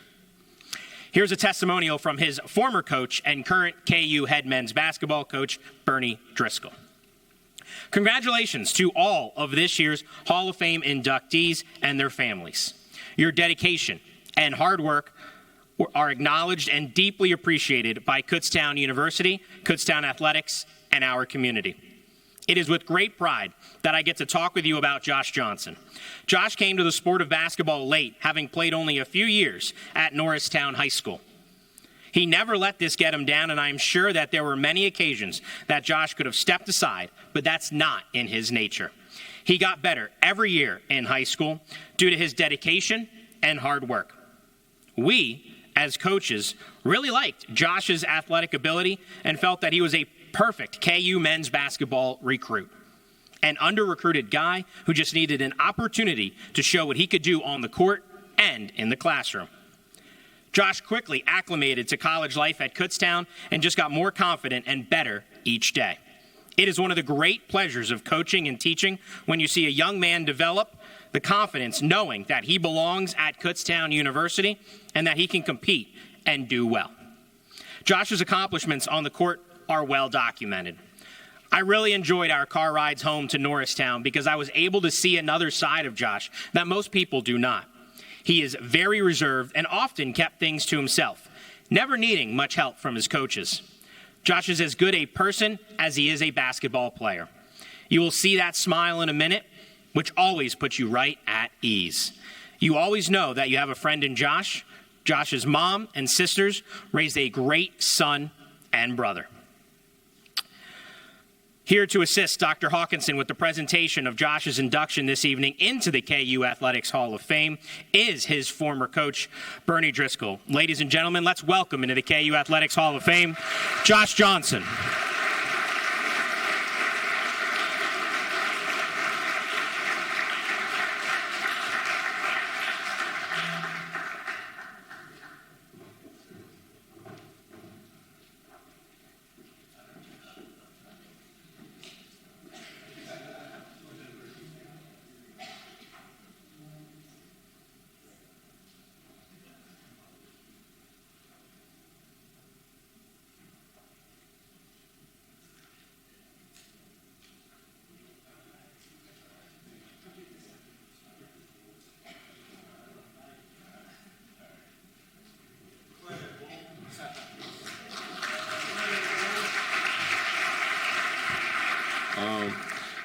Here's a testimonial from his former coach and current KU head men's basketball coach, Bernie Driscoll. Congratulations to all of this year's Hall of Fame inductees and their families. Your dedication and hard work are acknowledged and deeply appreciated by Kutztown University, Kutztown Athletics, and our community. It is with great pride that I get to talk with you about Josh Johnson. Josh came to the sport of basketball late, having played only a few years at Norristown High School. He never let this get him down, and I am sure that there were many occasions that Josh could have stepped aside, but that's not in his nature. He got better every year in high school due to his dedication and hard work. We, as coaches, really liked Josh's athletic ability and felt that he was a perfect KU men's basketball recruit. An under-recruited guy who just needed an opportunity to show what he could do on the court and in the classroom. Josh quickly acclimated to college life at Kutztown and just got more confident and better each day. It is one of the great pleasures of coaching and teaching when you see a young man develop the confidence knowing that he belongs at Kutztown University and that he can compete and do well. Josh's accomplishments on the court are well documented. I really enjoyed our car rides home to Norristown because I was able to see another side of Josh that most people do not. He is very reserved and often kept things to himself, never needing much help from his coaches. Josh is as good a person as he is a basketball player. You will see that smile in a minute, which always puts you right at ease. You always know that you have a friend in Josh. Josh's mom and sisters raised a great son and brother. Here to assist Dr. Hawkinson with the presentation of Josh's induction this evening into the KU Athletics Hall of Fame is his former coach, Bernie Driscoll. Ladies and gentlemen, let's welcome into the KU Athletics Hall of Fame, Josh Johnson.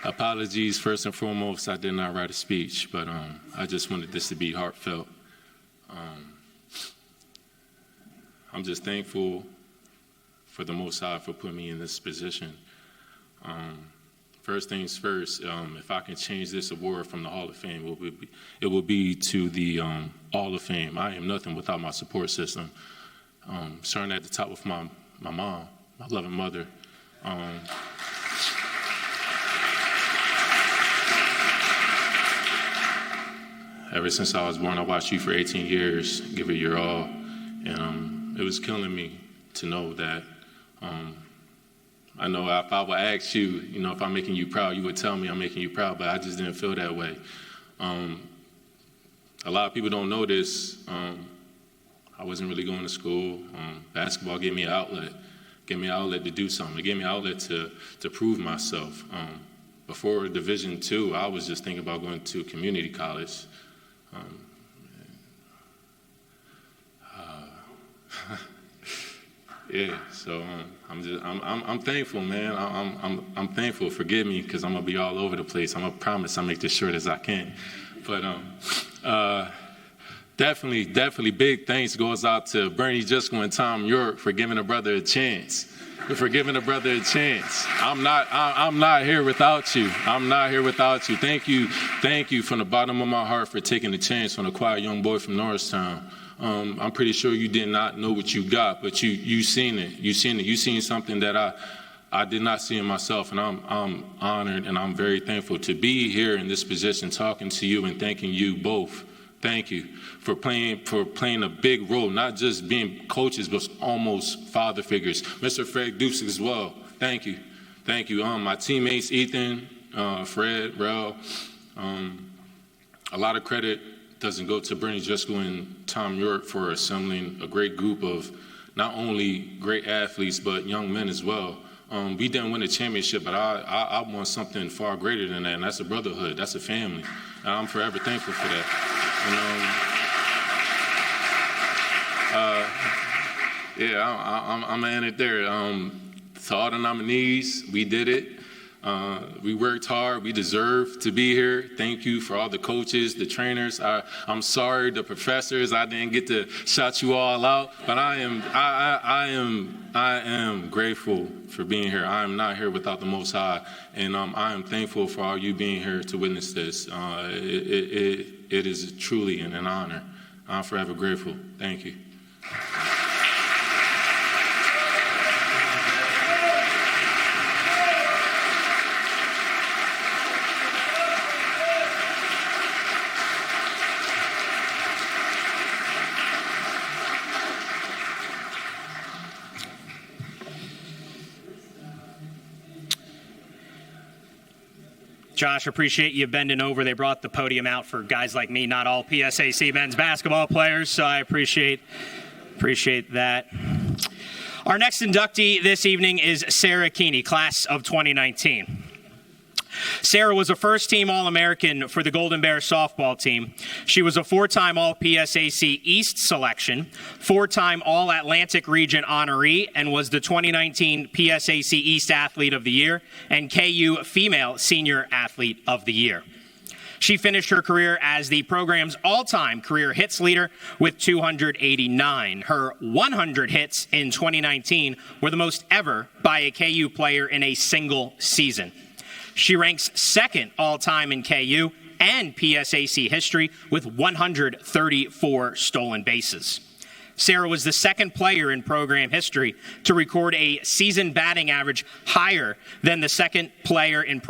Apologies, first and foremost, I did not write a speech, but I just wanted this to be heartfelt. I'm just thankful for the Most High for putting me in this position. First things first, if I can change this award from the Hall of Fame, it will be to the Hall of Fame. I am nothing without my support system. Starting at the top with my mom, my loving mother. Ever since I was born, I watched you for 18 years, give it your all. And it was killing me to know that. I know if I would ask you, if I'm making you proud, you would tell me I'm making you proud, but I just didn't feel that way. A lot of people don't know this. I wasn't really going to school. Basketball gave me an outlet. Gave me an outlet to do something. It gave me an outlet to prove myself. Before Division II, I was just thinking about going to community college. Yeah, so I'm thankful, man. I'm thankful. Forgive me, because I'm gonna be all over the place. I'm gonna promise I'll make this short as I can. But definitely big thanks goes out to Bernie Driscoll and Tom York for giving a brother a chance. I'm not here without you. Thank you from the bottom of my heart for taking the chance on a quiet young boy from Norristown. I'm pretty sure you did not know what you got, but you seen it. You seen something that I did not see in myself, and I'm honored and I'm very thankful to be here in this position, talking to you and thanking you both. Thank you for playing a big role, not just being coaches, but almost father figures. Mr. Fred Dukes as well. Thank you. My teammates, Ethan, Fred, Rel. A lot of credit doesn't go to Bernie Driscoll and Tom York for assembling a great group of not only great athletes, but young men as well. We didn't win a championship, but I want something far greater than that, and that's a brotherhood. That's a family. And I'm forever thankful for that. I'm in it there. To all the nominees, we did it. We worked hard. We deserve to be here. Thank you for all the coaches, the trainers. I'm sorry, the professors. I didn't get to shout you all out, but I am grateful for being here. I am not here without the Most High, and I am thankful for all you being here to witness this. It is truly an honor. I'm forever grateful. Thank you. Josh, appreciate you bending over. They brought the podium out for guys like me, not all PSAC men's basketball players, so I appreciate that. Our next inductee this evening is Sara Keeny, class of 2019. Sara was a first-team All-American for the Golden Bear softball team. She was a four-time All-PSAC East selection, four-time All-Atlantic Region honoree, and was the 2019 PSAC East Athlete of the Year and KU Female Senior Athlete of the Year. She finished her career as the program's all-time career hits leader with 289. Her 100 hits in 2019 were the most ever by a KU player in a single season. She ranks second all-time in KU and PSAC history with 134 stolen bases. Sara was the second player in program history to record a season batting average higher than the second player in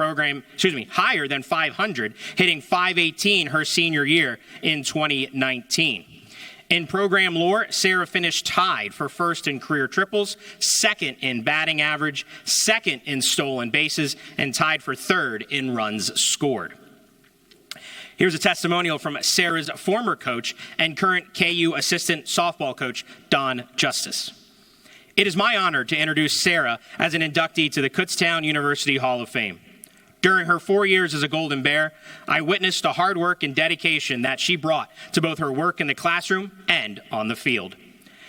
higher than 500, hitting .518 her senior year in 2019. In program lore, Sara finished tied for first in career triples, second in batting average, second in stolen bases, and tied for third in runs scored. Here's a testimonial from Sara's former coach and current KU assistant softball coach, Don Justice. It is my honor to introduce Sara as an inductee to the Kutztown University Hall of Fame. During her 4 years as a Golden Bear, I witnessed the hard work and dedication that she brought to both her work in the classroom and on the field.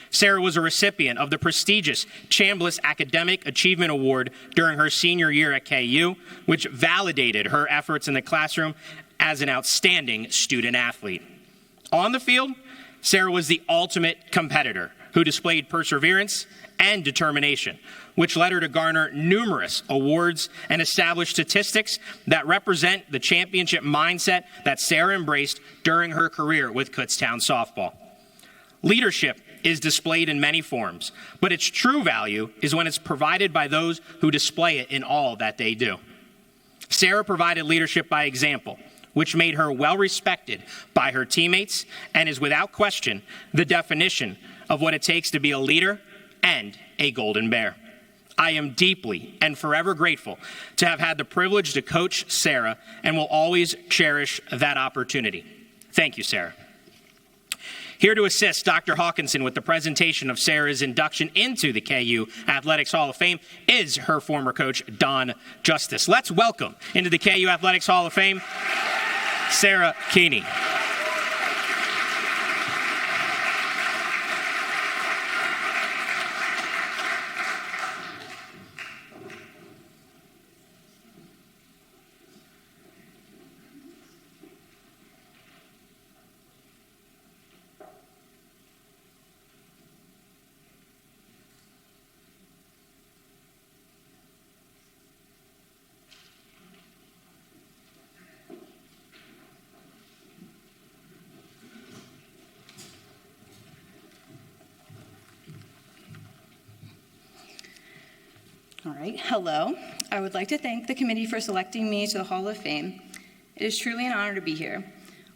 Sara was a recipient of the prestigious Chambliss Academic Achievement Award during her senior year at KU, which validated her efforts in the classroom as an outstanding student athlete. On the field, Sara was the ultimate competitor who displayed perseverance and determination, which led her to garner numerous awards and establish statistics that represent the championship mindset that Sara embraced during her career with Kutztown softball. Leadership is displayed in many forms, but its true value is when it's provided by those who display it in all that they do. Sara provided leadership by example, which made her well respected by her teammates and is without question the definition of what it takes to be a leader and a Golden Bear. I am deeply and forever grateful to have had the privilege to coach Sara and will always cherish that opportunity. Thank you, Sara. Here to assist Dr. Hawkinson with the presentation of Sara's induction into the KU Athletics Hall of Fame is her former coach, Don Justice. Let's welcome into the KU Athletics Hall of Fame, Sara Keeny. All right, hello. I would like to thank the committee for selecting me to the Hall of Fame. It is truly an honor to be here.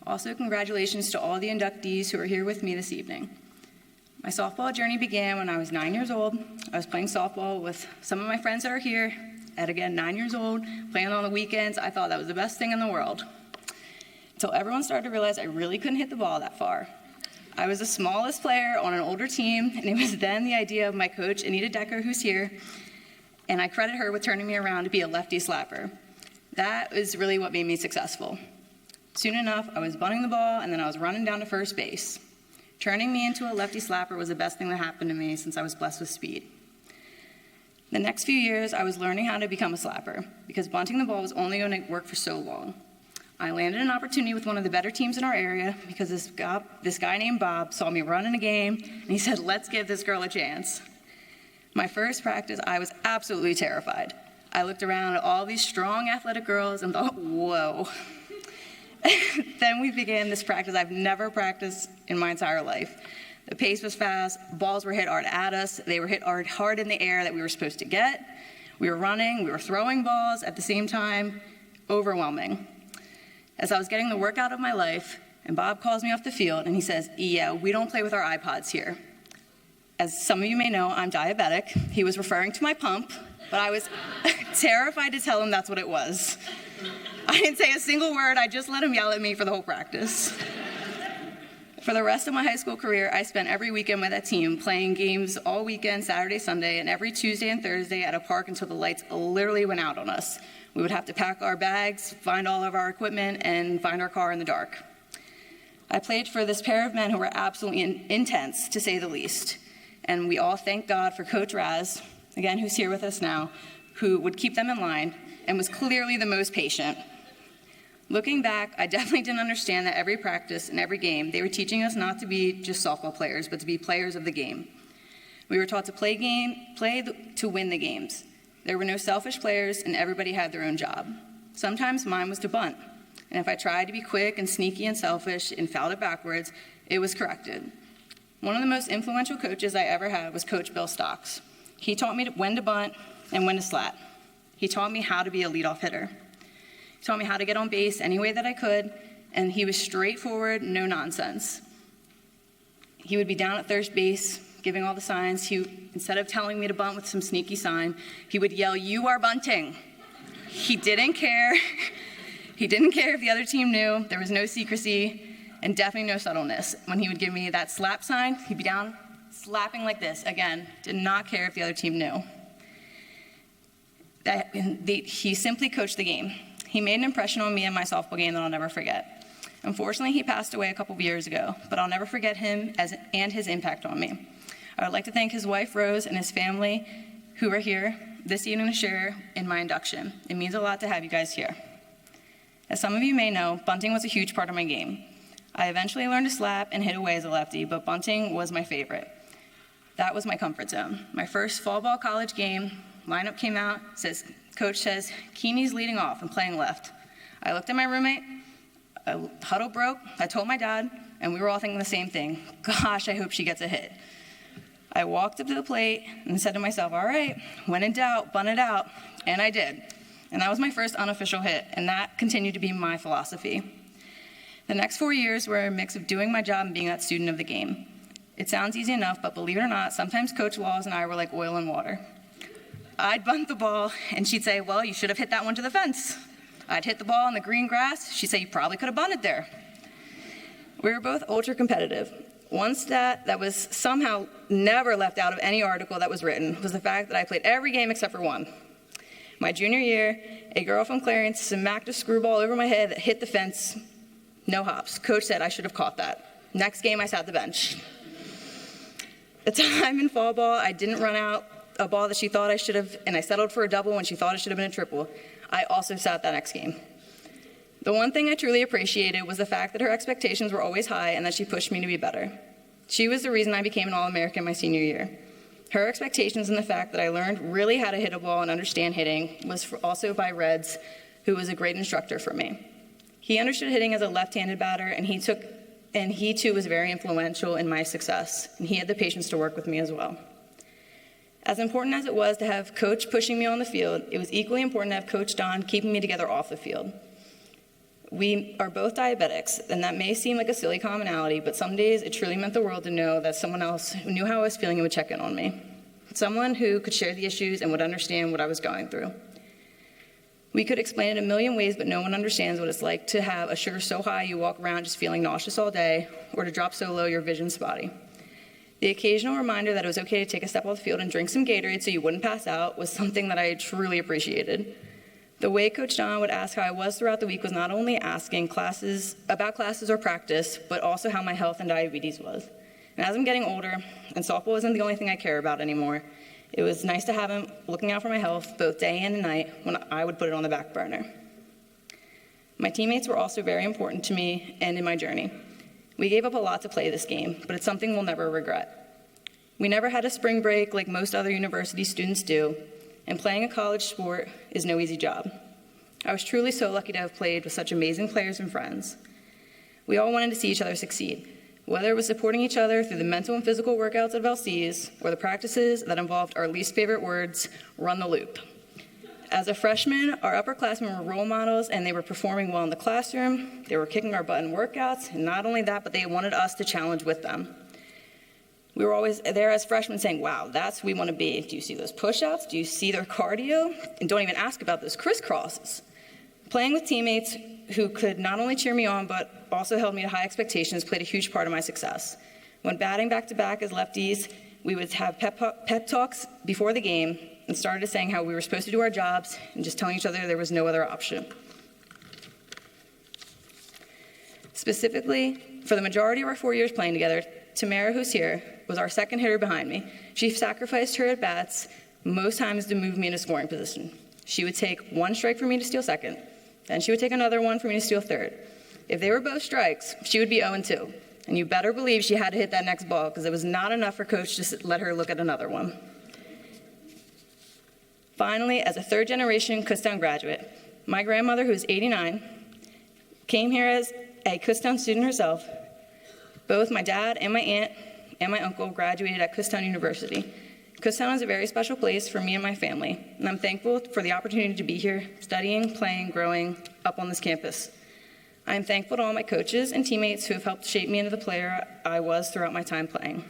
Also, congratulations to all the inductees who are here with me this evening. My softball journey began when I was 9 years old. I was playing softball with some of my friends that are here at, again, 9 years old, playing on the weekends. I thought that was the best thing in the world. until everyone started to realize I really couldn't hit the ball that far. I was the smallest player on an older team, and it was then the idea of my coach, Anita Decker, who's here, and I credit her with turning me around to be a lefty slapper. That was really what made me successful. Soon enough, I was bunting the ball, and then I was running down to first base. Turning me into a lefty slapper was the best thing that happened to me since I was blessed with speed. The next few years, I was learning how to become a slapper because bunting the ball was only going to work for so long. I landed an opportunity with one of the better teams in our area because this guy named Bob saw me run in a game, and he said, "Let's give this girl a chance." My first practice, I was absolutely terrified. I looked around at all these strong, athletic girls and thought, whoa. Then we began this practice I've never practiced in my entire life. The pace was fast, balls were hit hard at us, they were hit hard in the air that we were supposed to get. We were running, we were throwing balls at the same time, overwhelming. As I was getting the workout of my life, and Bob calls me off the field and he says, "Yeah, we don't play with our iPods here." As some of you may know, I'm diabetic. He was referring to my pump, but I was terrified to tell him that's what it was. I didn't say a single word, I just let him yell at me for the whole practice. For the rest of my high school career, I spent every weekend with that team, playing games all weekend, Saturday, Sunday, and every Tuesday and Thursday at a park until the lights literally went out on us. We would have to pack our bags, find all of our equipment, and find our car in the dark. I played for this pair of men who were absolutely intense, to say the least. And we all thank God for Coach Raz, again, who's here with us now, who would keep them in line and was clearly the most patient. Looking back, I definitely didn't understand that every practice and every game, they were teaching us not to be just softball players, but to be players of the game. We were taught to play to win the games. There were no selfish players, and everybody had their own job. Sometimes mine was to bunt, and if I tried to be quick and sneaky and selfish and fouled it backwards, it was corrected. One of the most influential coaches I ever had was Coach Bill Stocks. He taught me when to bunt and when to slat. He taught me how to be a leadoff hitter. He taught me how to get on base any way that I could, and he was straightforward, no nonsense. He would be down at third base, giving all the signs. Instead of telling me to bunt with some sneaky sign, he would yell, "You are bunting." He didn't care. He didn't care if the other team knew. There was no secrecy and definitely no subtleness. When he would give me that slap sign, he'd be down slapping like this. Again, did not care if the other team knew. He simply coached the game. He made an impression on me in my softball game that I'll never forget. Unfortunately, he passed away a couple of years ago, but I'll never forget him and his impact on me. I would like to thank his wife, Rose, and his family who are here this evening to share in my induction. It means a lot to have you guys here. As some of you may know, bunting was a huge part of my game. I eventually learned to slap and hit away as a lefty, but bunting was my favorite. That was my comfort zone. My first fall ball college game, lineup came out, coach says, "Keeny's leading off and playing left." I looked at my roommate, a huddle broke, I told my dad, and we were all thinking the same thing. Gosh, I hope she gets a hit. I walked up to the plate and said to myself, all right, when in doubt, bunt it out, and I did. And that was my first unofficial hit, and that continued to be my philosophy. The next 4 years were a mix of doing my job and being that student of the game. It sounds easy enough, but believe it or not, sometimes Coach Laws and I were like oil and water. I'd bunt the ball, and she'd say, well, you should have hit that one to the fence. I'd hit the ball in the green grass. She'd say, you probably could have bunted there. We were both ultra competitive. One stat that was somehow never left out of any article that was written was the fact that I played every game except for one. My junior year, a girl from Clarence smacked a screwball over my head that hit the fence. No hops. Coach said I should have caught that. Next game, I sat the bench. The time in fall ball, I didn't run out a ball that she thought I should have, and I settled for a double when she thought it should have been a triple. I also sat that next game. The one thing I truly appreciated was the fact that her expectations were always high and that she pushed me to be better. She was the reason I became an All-American my senior year. Her expectations and the fact that I learned really how to hit a ball and understand hitting was also by Reds, who was a great instructor for me. He understood hitting as a left-handed batter, and he too was very influential in my success, and he had the patience to work with me as well. As important as it was to have Coach pushing me on the field, it was equally important to have Coach Don keeping me together off the field. We are both diabetics, and that may seem like a silly commonality, but some days it truly meant the world to know that someone else who knew how I was feeling and would check in on me. Someone who could share the issues and would understand what I was going through. We could explain it a million ways, but no one understands what it's like to have a sugar so high you walk around just feeling nauseous all day, or to drop so low your vision's spotty. The occasional reminder that it was okay to take a step off the field and drink some Gatorade so you wouldn't pass out was something that I truly appreciated. The way Coach Don would ask how I was throughout the week was not only asking about classes or practice, but also how my health and diabetes was. And as I'm getting older, and softball isn't the only thing I care about anymore, it was nice to have him looking out for my health both day and night when I would put it on the back burner. My teammates were also very important to me and in my journey. We gave up a lot to play this game, but it's something we'll never regret. We never had a spring break like most other university students do, and playing a college sport is no easy job. I was truly so lucky to have played with such amazing players and friends. We all wanted to see each other succeed, whether it was supporting each other through the mental and physical workouts of LCs or the practices that involved our least favorite words, run the loop. As a freshman, our upperclassmen were role models, and they were performing well in the classroom. They were kicking our butt in workouts, and not only that, but they wanted us to challenge with them. We were always there as freshmen saying, wow, that's who we want to be. Do you see those push-ups? Do you see their cardio? And don't even ask about those crisscrosses. Playing with teammates who could not only cheer me on, but also held me to high expectations played a huge part of my success. When batting back-to-back as lefties, we would have pep talks before the game, and started saying how we were supposed to do our jobs and just telling each other there was no other option. Specifically, for the majority of our 4 years playing together, Tamara, who's here, was our second hitter behind me. She sacrificed her at-bats most times to move me into scoring position. She would take one strike for me to steal second, then she would take another one for me to steal third. If they were both strikes, she would be 0-2, and you better believe she had to hit that next ball because it was not enough for Coach to let her look at another one. Finally, as a third-generation Kutztown graduate, my grandmother, who's 89, came here as a Kutztown student herself. Both my dad and my aunt and my uncle graduated at Kutztown University. Kutztown is a very special place for me and my family, and I'm thankful for the opportunity to be here, studying, playing, growing up on this campus. I am thankful to all my coaches and teammates who have helped shape me into the player I was throughout my time playing.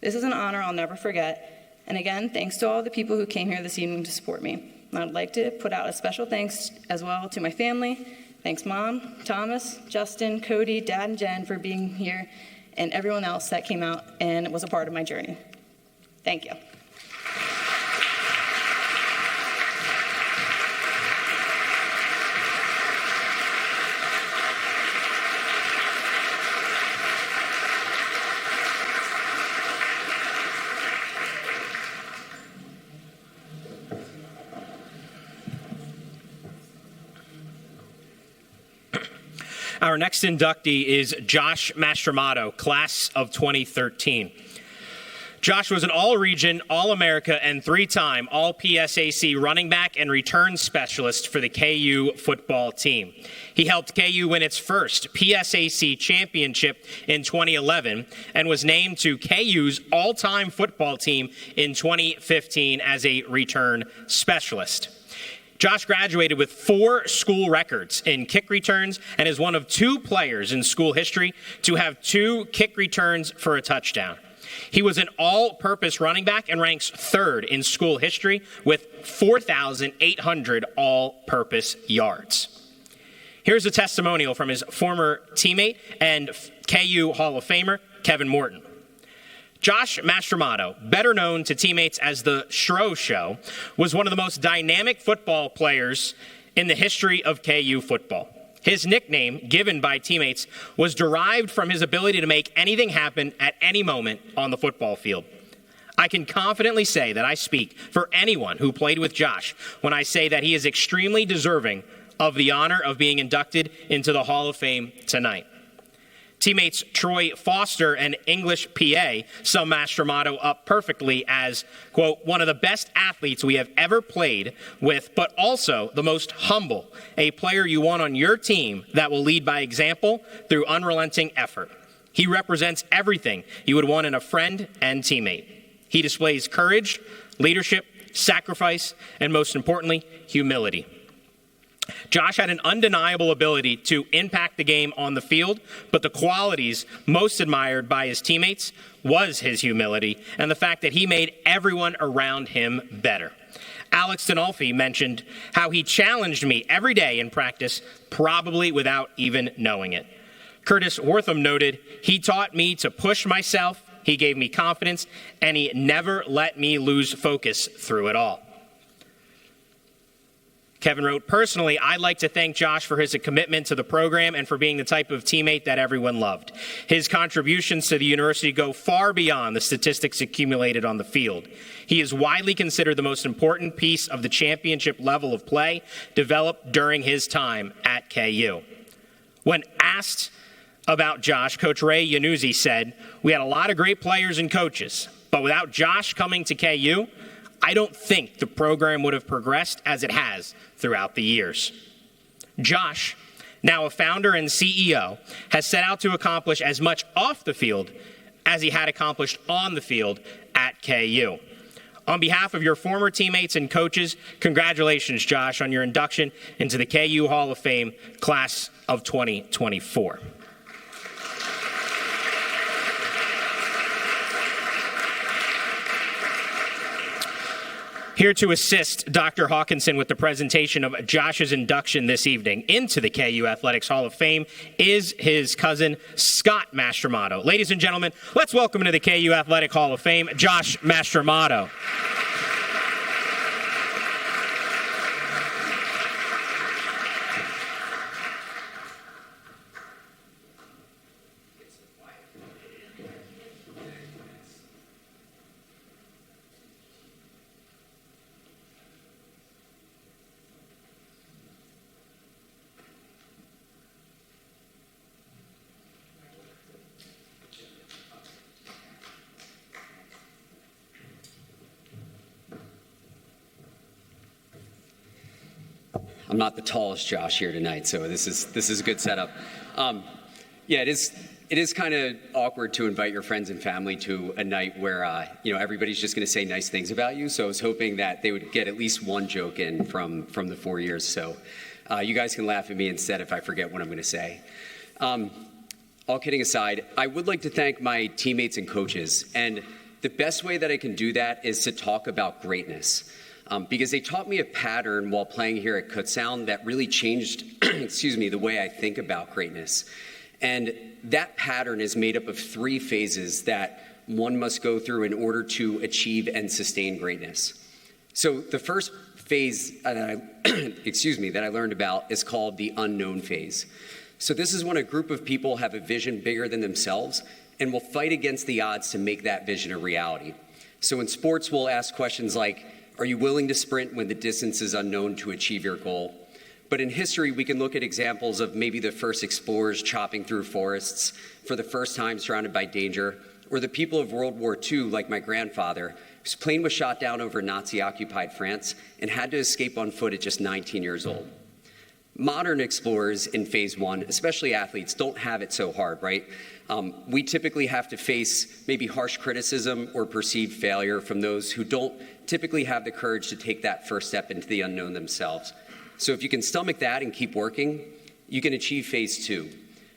This is an honor I'll never forget. And again, thanks to all the people who came here this evening to support me. And I'd like to put out a special thanks as well to my family. Thanks, Mom, Thomas, Justin, Cody, Dad, and Jen for being here, and everyone else that came out and was a part of my journey. Thank you. Our next inductee is Josh Mastromatto, class of 2013. Josh was an All-Region, All-America, and three-time All-PSAC running back and return specialist for the KU football team. He helped KU win its first PSAC championship in 2011 and was named to KU's all-time football team in 2015 as a return specialist. Josh graduated with 4 school records in kick returns and is one of 2 players in school history to have 2 kick returns for a touchdown. He was an all-purpose running back and ranks 3rd in school history with 4,800 all-purpose yards. Here's a testimonial from his former teammate and KU Hall of Famer, Kevin Morton. Josh Mastromatto, better known to teammates as the Shro Show, was one of the most dynamic football players in the history of KU football. His nickname, given by teammates, was derived from his ability to make anything happen at any moment on the football field. I can confidently say that I speak for anyone who played with Josh when I say that he is extremely deserving of the honor of being inducted into the Hall of Fame tonight. Teammates Troy Foster and English PA sum Mastromatto up perfectly as, quote, one of the best athletes we have ever played with, but also the most humble, a player you want on your team that will lead by example through unrelenting effort. He represents everything you would want in a friend and teammate. He displays courage, leadership, sacrifice, and most importantly, humility. Josh had an undeniable ability to impact the game on the field, but the qualities most admired by his teammates was his humility and the fact that he made everyone around him better. Alex Dinolfi mentioned how he challenged me every day in practice, probably without even knowing it. Curtis Wortham noted, he taught me to push myself, he gave me confidence, and he never let me lose focus through it all. Kevin wrote, personally, I'd like to thank Josh for his commitment to the program and for being the type of teammate that everyone loved. His contributions to the university go far beyond the statistics accumulated on the field. He is widely considered the most important piece of the championship level of play developed during his time at KU. When asked about Josh, Coach Ray Yanuzzi said, we had a lot of great players and coaches, but without Josh coming to KU, I don't think the program would have progressed as it has throughout the years. Josh, now a founder and CEO, has set out to accomplish as much off the field as he had accomplished on the field at KU. On behalf of your former teammates and coaches, congratulations, Josh, on your induction into the KU Hall of Fame class of 2024. Here to assist Dr. Hawkinson with the presentation of Josh's induction this evening into the KU Athletics Hall of Fame is his cousin, Scott Mastromatto. Ladies and gentlemen, let's welcome into the KU Athletic Hall of Fame, Josh Mastromatto. I'm not the tallest Josh here tonight, so this is a good setup. Yeah, it is kind of awkward to invite your friends and family to a night where everybody's just going to say nice things about you. So I was hoping that they would get at least one joke in from the 4 years. So you guys can laugh at me instead if I forget what I'm going to say. All kidding aside, I would like to thank my teammates and coaches, and the best way that I can do that is to talk about greatness. Because they taught me a pattern while playing here at Kutztown that really changed, the way I think about greatness. And that pattern is made up of 3 phases that one must go through in order to achieve and sustain greatness. So the first phase that I learned about is called the unknown phase. So this is when a group of people have a vision bigger than themselves and will fight against the odds to make that vision a reality. So in sports, we'll ask questions like, are you willing to sprint when the distance is unknown to achieve your goal? But in history, we can look at examples of maybe the first explorers chopping through forests for the first time surrounded by danger, or the people of World War II, like my grandfather, whose plane was shot down over Nazi-occupied France and had to escape on foot at just 19 years old. Modern explorers in phase 1, especially athletes, don't have it so hard, right? We typically have to face maybe harsh criticism or perceived failure from those who don't typically have the courage to take that first step into the unknown themselves. So if you can stomach that and keep working, you can achieve phase 2,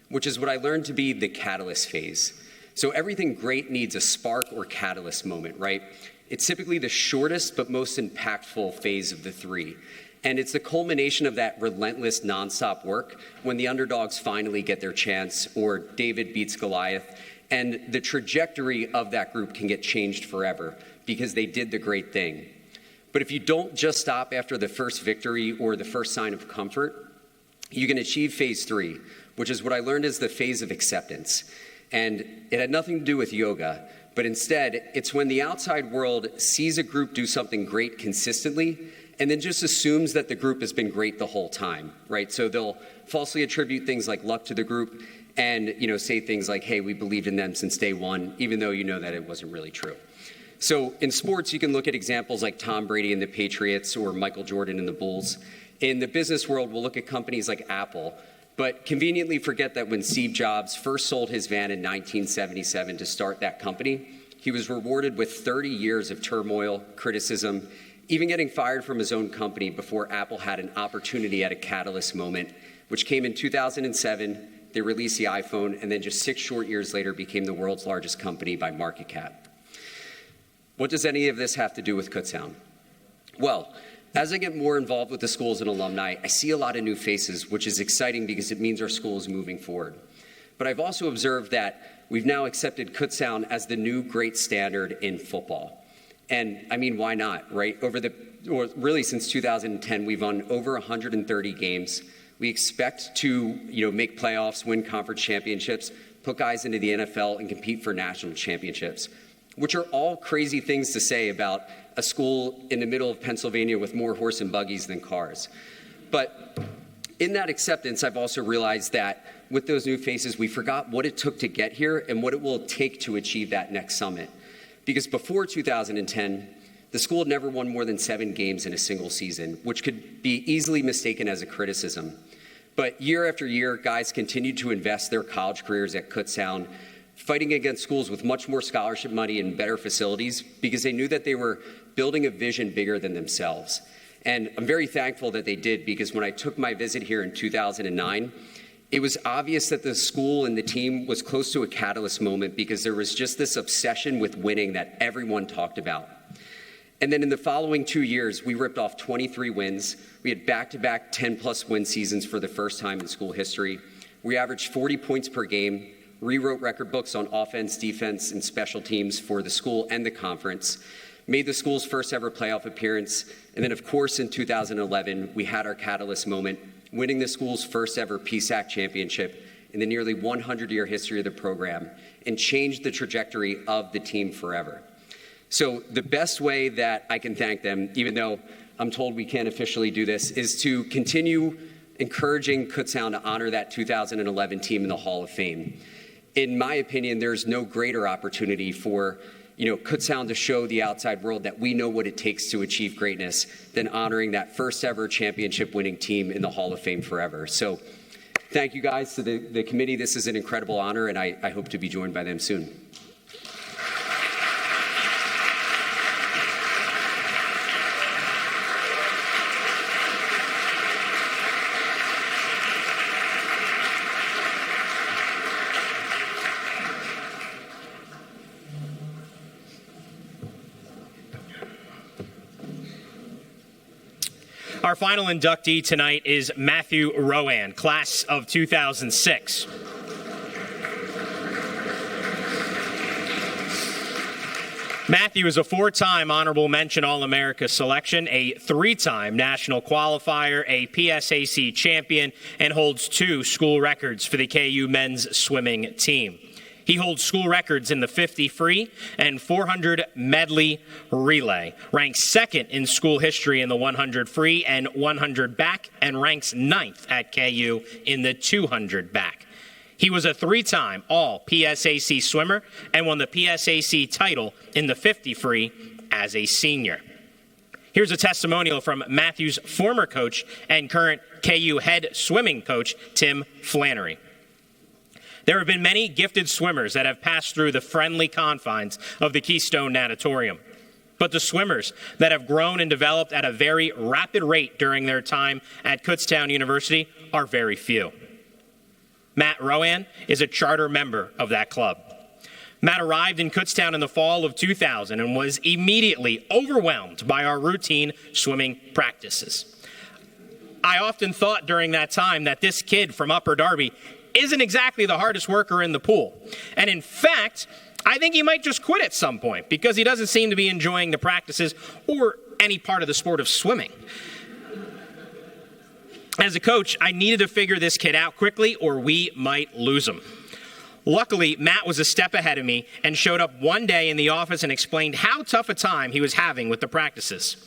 which is what I learned to be the catalyst phase. So everything great needs a spark or catalyst moment, right? It's typically the shortest but most impactful phase of the 3. And it's the culmination of that relentless, nonstop work when the underdogs finally get their chance or David beats Goliath. And the trajectory of that group can get changed forever because they did the great thing. But if you don't just stop after the first victory or the first sign of comfort, you can achieve phase 3, which is what I learned is the phase of acceptance. And it had nothing to do with yoga, but instead, it's when the outside world sees a group do something great consistently and then just assumes that the group has been great the whole time, right? So they'll falsely attribute things like luck to the group and, say things like, hey, we believed in them since day one, even though you know that it wasn't really true. So in sports, you can look at examples like Tom Brady and the Patriots or Michael Jordan and the Bulls. In the business world, we'll look at companies like Apple, but conveniently forget that when Steve Jobs first sold his van in 1977 to start that company, he was rewarded with 30 years of turmoil, criticism, even getting fired from his own company before Apple had an opportunity at a catalyst moment, which came in 2007. They released the iPhone, and then just 6 short years later became the world's largest company by market cap. What does any of this have to do with Kutztown? Well, as I get more involved with the school as an alumni, I see a lot of new faces, which is exciting because it means our school is moving forward. But I've also observed that we've now accepted Kutztown as the new great standard in football. And I mean, why not, right? Really since 2010, we've won over 130 games. We expect to, make playoffs, win conference championships, put guys into the NFL, and compete for national championships, which are all crazy things to say about a school in the middle of Pennsylvania with more horse and buggies than cars. But in that acceptance, I've also realized that with those new faces, we forgot what it took to get here and what it will take to achieve that next summit. Because before 2010, the school had never won more than 7 games in a single season, which could be easily mistaken as a criticism. But year after year, guys continued to invest their college careers at Kutztown, fighting against schools with much more scholarship money and better facilities because they knew that they were building a vision bigger than themselves. And I'm very thankful that they did, because when I took my visit here in 2009, it was obvious that the school and the team was close to a catalyst moment because there was just this obsession with winning that everyone talked about. And then in the following 2 years, we ripped off 23 wins. We had back-to-back 10-plus win seasons for the first time in school history. We averaged 40 points per game, rewrote record books on offense, defense, and special teams for the school and the conference, made the school's first ever playoff appearance, and then of course in 2011, we had our catalyst moment, winning the school's first ever PSAC championship in the nearly 100-year history of the program, and changed the trajectory of the team forever. So the best way that I can thank them, even though I'm told we can't officially do this, is to continue encouraging Kutztown to honor that 2011 team in the Hall of Fame. In my opinion, there's no greater opportunity for Kutztown to show the outside world that we know what it takes to achieve greatness than honoring that first ever championship winning team in the Hall of Fame forever. So thank you guys to the committee. This is an incredible honor, and I hope to be joined by them soon. Our final inductee tonight is Matthew Rowan, class of 2006. Matthew is a 4-time honorable mention All-America selection, a 3-time national qualifier, a PSAC champion, and holds 2 school records for the KU men's swimming team. He holds school records in the 50 free and 400 medley relay, ranks 2nd in school history in the 100 free and 100 back, and ranks 9th at KU in the 200 back. He was a 3-time All-PSAC swimmer and won the PSAC title in the 50 free as a senior. Here's a testimonial from Matthew's former coach and current KU head swimming coach, Tim Flannery. There have been many gifted swimmers that have passed through the friendly confines of the Keystone Natatorium. But the swimmers that have grown and developed at a very rapid rate during their time at Kutztown University are very few. Matt Rowan is a charter member of that club. Matt arrived in Kutztown in the fall of 2000 and was immediately overwhelmed by our routine swimming practices. I often thought during that time that this kid from Upper Darby isn't exactly the hardest worker in the pool. And in fact, I think he might just quit at some point because he doesn't seem to be enjoying the practices or any part of the sport of swimming. As a coach, I needed to figure this kid out quickly or we might lose him. Luckily, Matt was a step ahead of me and showed up one day in the office and explained how tough a time he was having with the practices.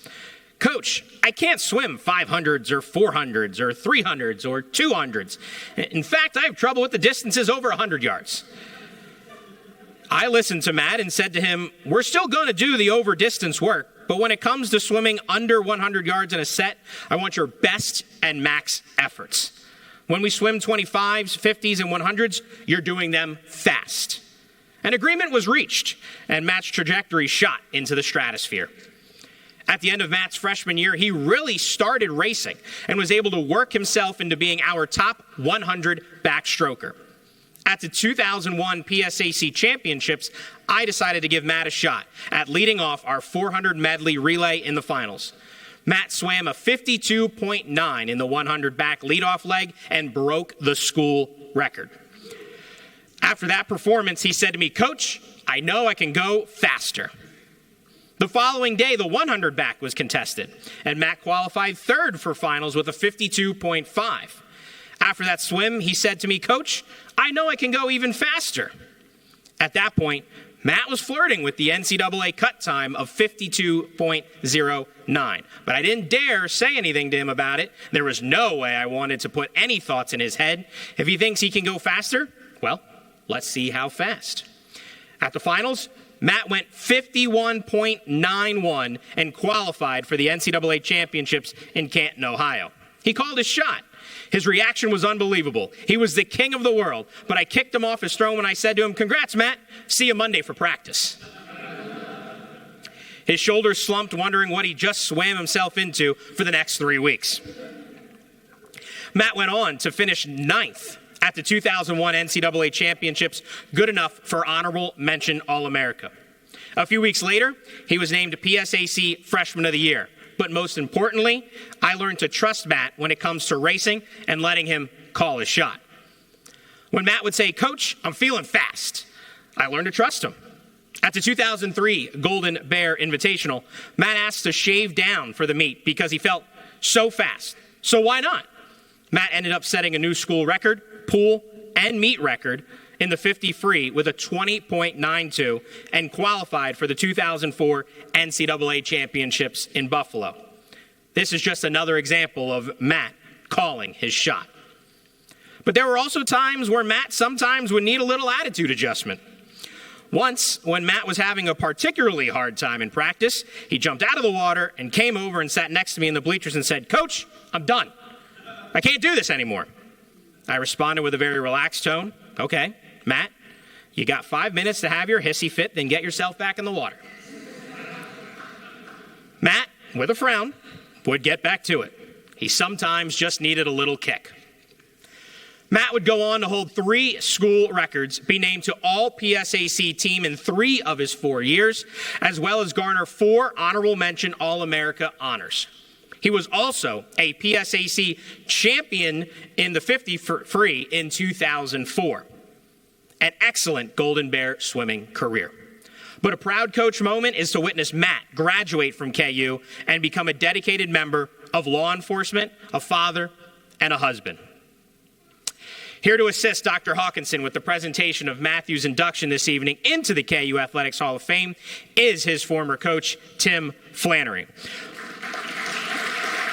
Coach, I can't swim 500s or 400s or 300s or 200s. In fact, I have trouble with the distances over 100 yards. I listened to Matt and said to him, we're still going to do the over distance work, but when it comes to swimming under 100 yards in a set, I want your best and max efforts. When we swim 25s, 50s, and 100s, you're doing them fast. An agreement was reached, and Matt's trajectory shot into the stratosphere. At the end of Matt's freshman year, he really started racing and was able to work himself into being our top 100 backstroker. At the 2001 PSAC Championships, I decided to give Matt a shot at leading off our 400 medley relay in the finals. Matt swam a 52.9 in the 100 back leadoff leg and broke the school record. After that performance, he said to me, "Coach, I know I can go faster." The following day, the 100 back was contested, and Matt qualified third for finals with a 52.5. After that swim, he said to me, "Coach, I know I can go even faster." At that point, Matt was flirting with the NCAA cut time of 52.09, but I didn't dare say anything to him about it. There was no way I wanted to put any thoughts in his head. If he thinks he can go faster, well, let's see how fast. At the finals, Matt went 51.91 and qualified for the NCAA championships in Canton, Ohio. He called his shot. His reaction was unbelievable. He was the king of the world, but I kicked him off his throne when I said to him, "Congrats, Matt. See you Monday for practice." His shoulders slumped, wondering what he just swam himself into for the next 3 weeks. Matt went on to finish 9th at the 2001 NCAA Championships, good enough for honorable mention All-America. A few weeks later, he was named PSAC Freshman of the Year. But most importantly, I learned to trust Matt when it comes to racing and letting him call his shot. When Matt would say, "Coach, I'm feeling fast," I learned to trust him. At the 2003 Golden Bear Invitational, Matt asked to shave down for the meet because he felt so fast. So why not? Matt ended up setting a new school record, pool, and meet record in the 50 free with a 20.92 and qualified for the 2004 NCAA Championships in Buffalo. This is just another example of Matt calling his shot. But there were also times where Matt sometimes would need a little attitude adjustment. Once, when Matt was having a particularly hard time in practice, he jumped out of the water and came over and sat next to me in the bleachers and said, "Coach, I'm done. I can't do this anymore." I responded with a very relaxed tone, "Okay, Matt, you got 5 minutes to have your hissy fit, then get yourself back in the water." Matt, with a frown, would get back to it. He sometimes just needed a little kick. Matt would go on to hold 3 school records, be named to all PSAC team in 3 of his 4 years, as well as garner 4 honorable mention All-America honors. He was also a PSAC champion in the 50 free in 2004. An excellent Golden Bear swimming career. But a proud coach moment is to witness Matt graduate from KU and become a dedicated member of law enforcement, a father, and a husband. Here to assist Dr. Hawkinson with the presentation of Matthew's induction this evening into the KU Athletics Hall of Fame is his former coach, Tim Flannery.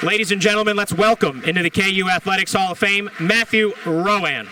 Ladies and gentlemen, let's welcome into the KU Athletics Hall of Fame, Matthew Rowan.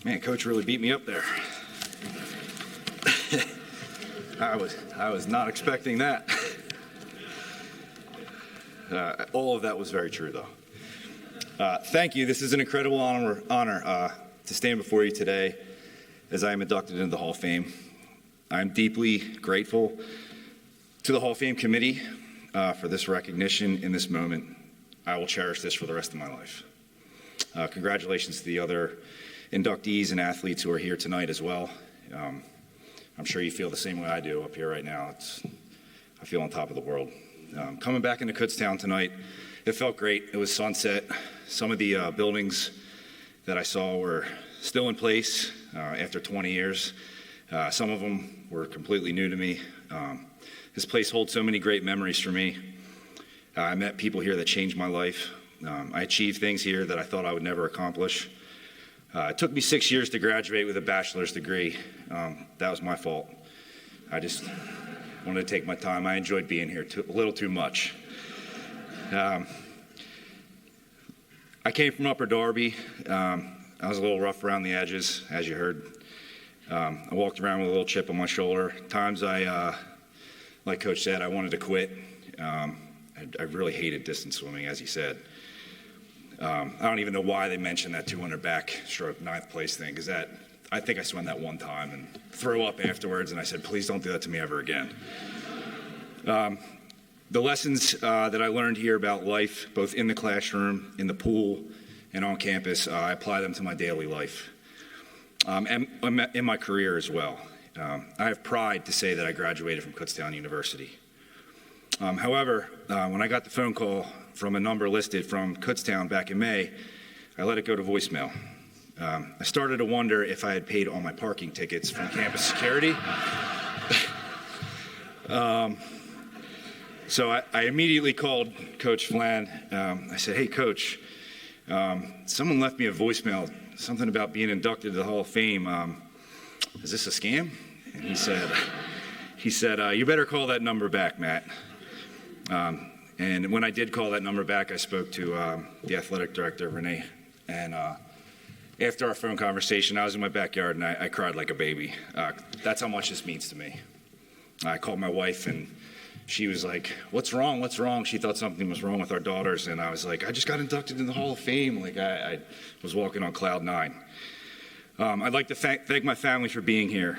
Man, Coach really beat me up there. I was not expecting that. All of that was very true, though. Thank you. This is an incredible honor to stand before you today as I am inducted into the Hall of Fame. I'm deeply grateful to the Hall of Fame committee for this recognition in this moment. I will cherish this for the rest of my life. Congratulations to the other inductees and athletes who are here tonight as well. I'm sure you feel the same way I do up here right now. I feel on top of the world. Coming back into Kutztown tonight, it felt great. It was sunset. Some of the buildings that I saw were still in place after 20 years. Some of them were completely new to me. This place holds so many great memories for me. I met people here that changed my life. I achieved things here that I thought I would never accomplish. It took me 6 years to graduate with a bachelor's degree. That was my fault. I just wanted to take my time. I enjoyed being here a little too much. I came from Upper Darby. I was a little rough around the edges, as you heard. I walked around with a little chip on my shoulder. Times like Coach said, I wanted to quit. I really hated distance swimming, as he said. I don't even know why they mentioned that 200 backstroke 9th place thing, because I think I swam that one time and threw up afterwards, and I said, please don't do that to me ever again. The lessons that I learned here about life, both in the classroom, in the pool, and on campus, I apply them to my daily life and in my career as well. I have pride to say that I graduated from Kutztown University. However, when I got the phone call from a number listed from Kutztown back in May, I let it go to voicemail. I started to wonder if I had paid all my parking tickets from campus security. So I immediately called Coach Flan. I said, hey, Coach, someone left me a voicemail, something about being inducted to the Hall of Fame. Is this a scam? And he said, you better call that number back, Matt. And when I did call that number back, I spoke to the athletic director, Renee. And after our phone conversation, I was in my backyard and I cried like a baby. That's how much this means to me. I called my wife and she was like, what's wrong? What's wrong? She thought something was wrong with our daughters. And I was like, I just got inducted in the Hall of Fame. Like I was walking on cloud 9. I'd like to thank my family for being here.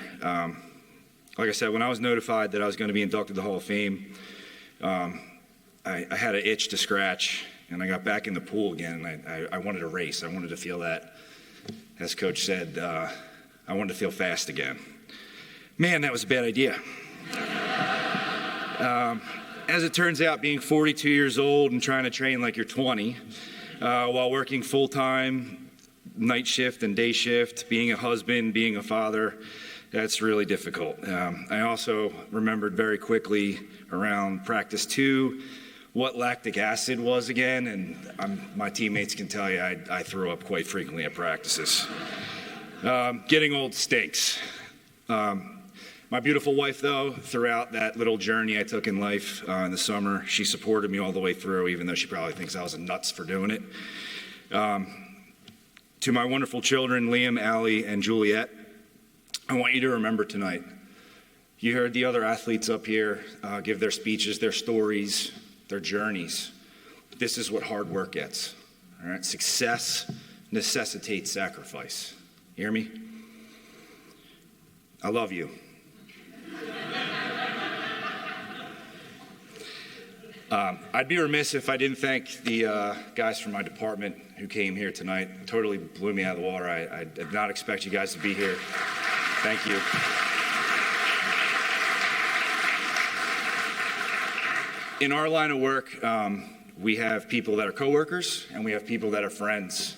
Like I said, when I was notified that I was going to be inducted to the Hall of Fame, I had an itch to scratch, and I got back in the pool again, and I wanted to race. I wanted to feel that, as Coach said, I wanted to feel fast again. Man, that was a bad idea. As it turns out, being 42 years old and trying to train like you're 20, while working full-time, night shift and day shift, being a husband, being a father, that's really difficult. I also remembered very quickly around practice 2 what lactic acid was again, and my teammates can tell you I threw up quite frequently at practices. Getting old stinks. My beautiful wife, though, throughout that little journey I took in life in the summer, she supported me all the way through, even though she probably thinks I was a nuts for doing it. To my wonderful children, Liam, Allie, and Juliet, I want you to remember tonight. You heard the other athletes up here give their speeches, their stories, their journeys. This is what hard work gets. All right? Success necessitates sacrifice. You hear me? I love you. I'd be remiss if I didn't thank the guys from my department who came here tonight. It totally blew me out of the water. I did not expect you guys to be here. Thank you. In our line of work, we have people that are coworkers and we have people that are friends.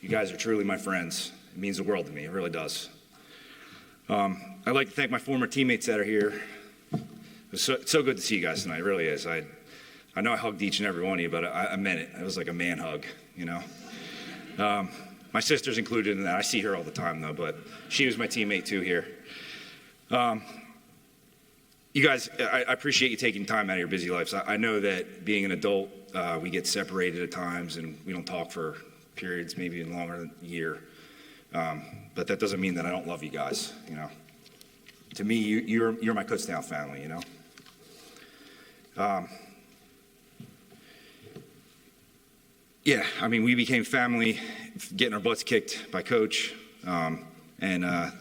You guys are truly my friends. It means the world to me. It really does. I'd like to thank my former teammates that are here. It was so good to see you guys tonight. It really is. I know I hugged each and every one of you, but I meant it. It was like a man hug, you know. My sister's included in that. I see her all the time, though, but she was my teammate, too, here. You guys, I appreciate you taking time out of your busy lives. I know that being an adult, we get separated at times, and we don't talk for periods, maybe even longer than a year. But that doesn't mean that I don't love you guys, you know. To me, you're my Kutztown family, you know. Yeah, I mean, we became family, getting our butts kicked by Coach, and I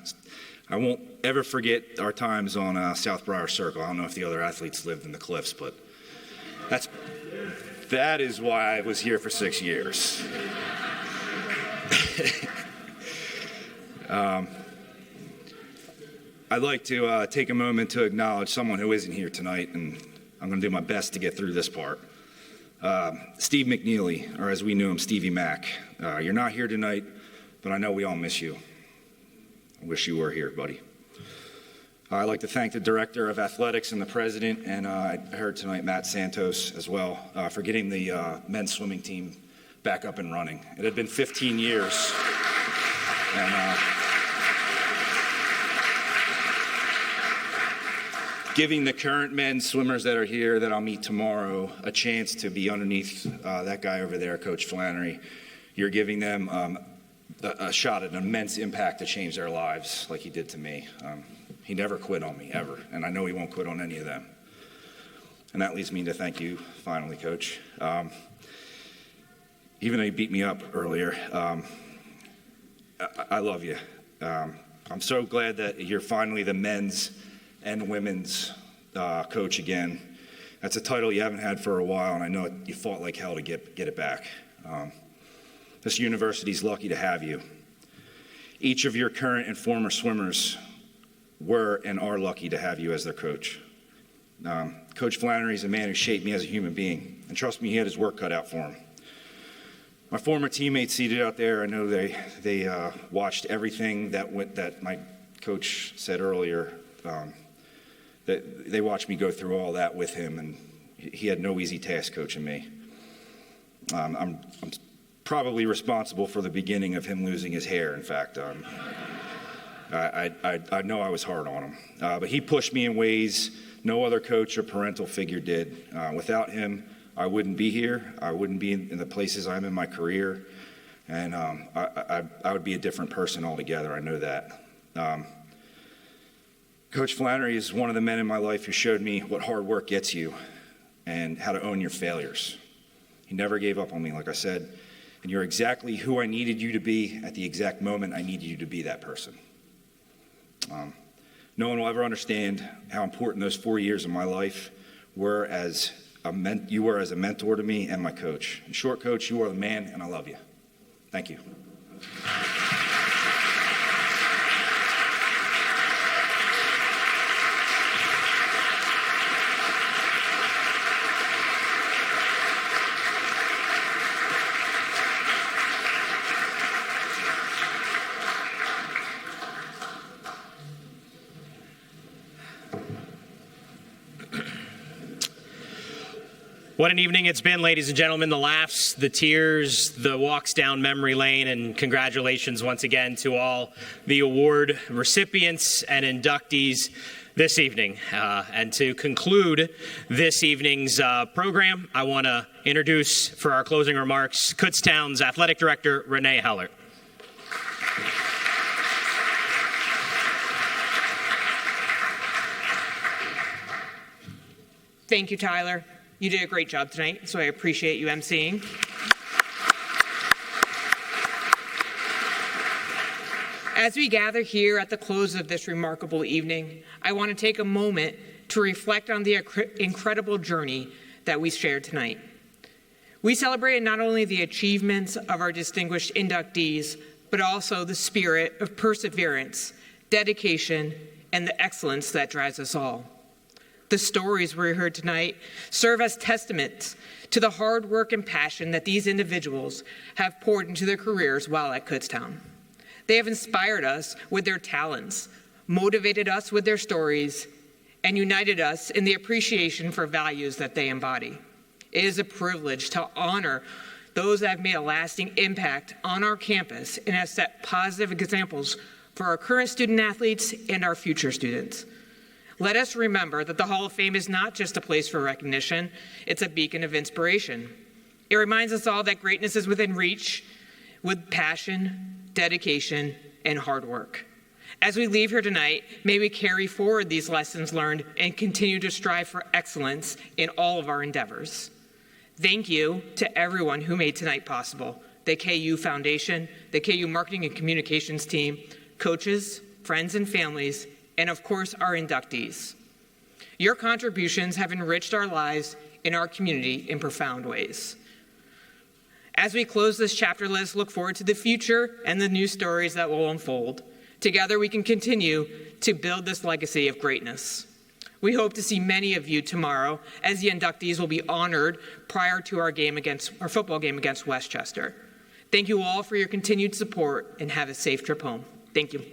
won't ever forget our times on South Briar Circle. I don't know if the other athletes lived in the Cliffs, but that is why I was here for 6 years. I'd like to take a moment to acknowledge someone who isn't here tonight, and I'm going to do my best to get through this part. Steve McNeely, or as we knew him, Stevie Mac. You're not here tonight, but I know we all miss you. I wish you were here, buddy. I'd like to thank the Director of Athletics and the President, and I heard tonight Matt Santos as well, for getting the men's swimming team back up and running. It had been 15 years. And giving the current men's swimmers that are here that I'll meet tomorrow a chance to be underneath that guy over there, Coach Flannery. You're giving them a shot at an immense impact to change their lives like he did to me. He never quit on me, ever, and I know he won't quit on any of them. And that leads me to thank you, finally, Coach. Even though you beat me up earlier, I love you. I'm so glad that you're finally the men's and women's coach again. That's a title you haven't had for a while, and I know you fought like hell to get it back. This university's lucky to have you. Each of your current and former swimmers were and are lucky to have you as their coach. Coach Flannery is a man who shaped me as a human being, and trust me, he had his work cut out for him. My former teammates seated out there, I know they watched everything that my coach said earlier. That they watched me go through all that with him, and he had no easy task coaching me. I'm probably responsible for the beginning of him losing his hair. In fact, I know I was hard on him, but he pushed me in ways no other coach or parental figure did. Without him, I wouldn't be here. I wouldn't be in the places I'm in my career, and I would be a different person altogether. I know that. Coach Flannery is one of the men in my life who showed me what hard work gets you and how to own your failures. He never gave up on me, like I said, and you're exactly who I needed you to be at the exact moment I needed you to be that person. No one will ever understand how important those 4 years of my life were you were as a mentor to me and my coach. In short, Coach, you are the man, and I love you. Thank you. What an evening it's been, ladies and gentlemen. The laughs, the tears, the walks down memory lane, and congratulations once again to all the award recipients and inductees this evening. And to conclude this evening's program, I want to introduce, for our closing remarks, Kutztown's Athletic Director, Renee Heller. Thank you, Tyler. You did a great job tonight, so I appreciate you emceeing. As we gather here at the close of this remarkable evening, I want to take a moment to reflect on the incredible journey that we shared tonight. We celebrated not only the achievements of our distinguished inductees, but also the spirit of perseverance, dedication, and the excellence that drives us all. The stories we heard tonight serve as testaments to the hard work and passion that these individuals have poured into their careers while at Kutztown. They have inspired us with their talents, motivated us with their stories, and united us in the appreciation for values that they embody. It is a privilege to honor those that have made a lasting impact on our campus and have set positive examples for our current student athletes and our future students. Let us remember that the Hall of Fame is not just a place for recognition, it's a beacon of inspiration. It reminds us all that greatness is within reach with passion, dedication, and hard work. As we leave here tonight, may we carry forward these lessons learned and continue to strive for excellence in all of our endeavors. Thank you to everyone who made tonight possible. The KU Foundation, the KU Marketing and Communications team, coaches, friends and families, and of course, our inductees. Your contributions have enriched our lives in our community in profound ways. As we close this chapter, let us look forward to the future and the new stories that will unfold. Together, we can continue to build this legacy of greatness. We hope to see many of you tomorrow as the inductees will be honored prior to our football game against Westchester. Thank you all for your continued support and have a safe trip home. Thank you.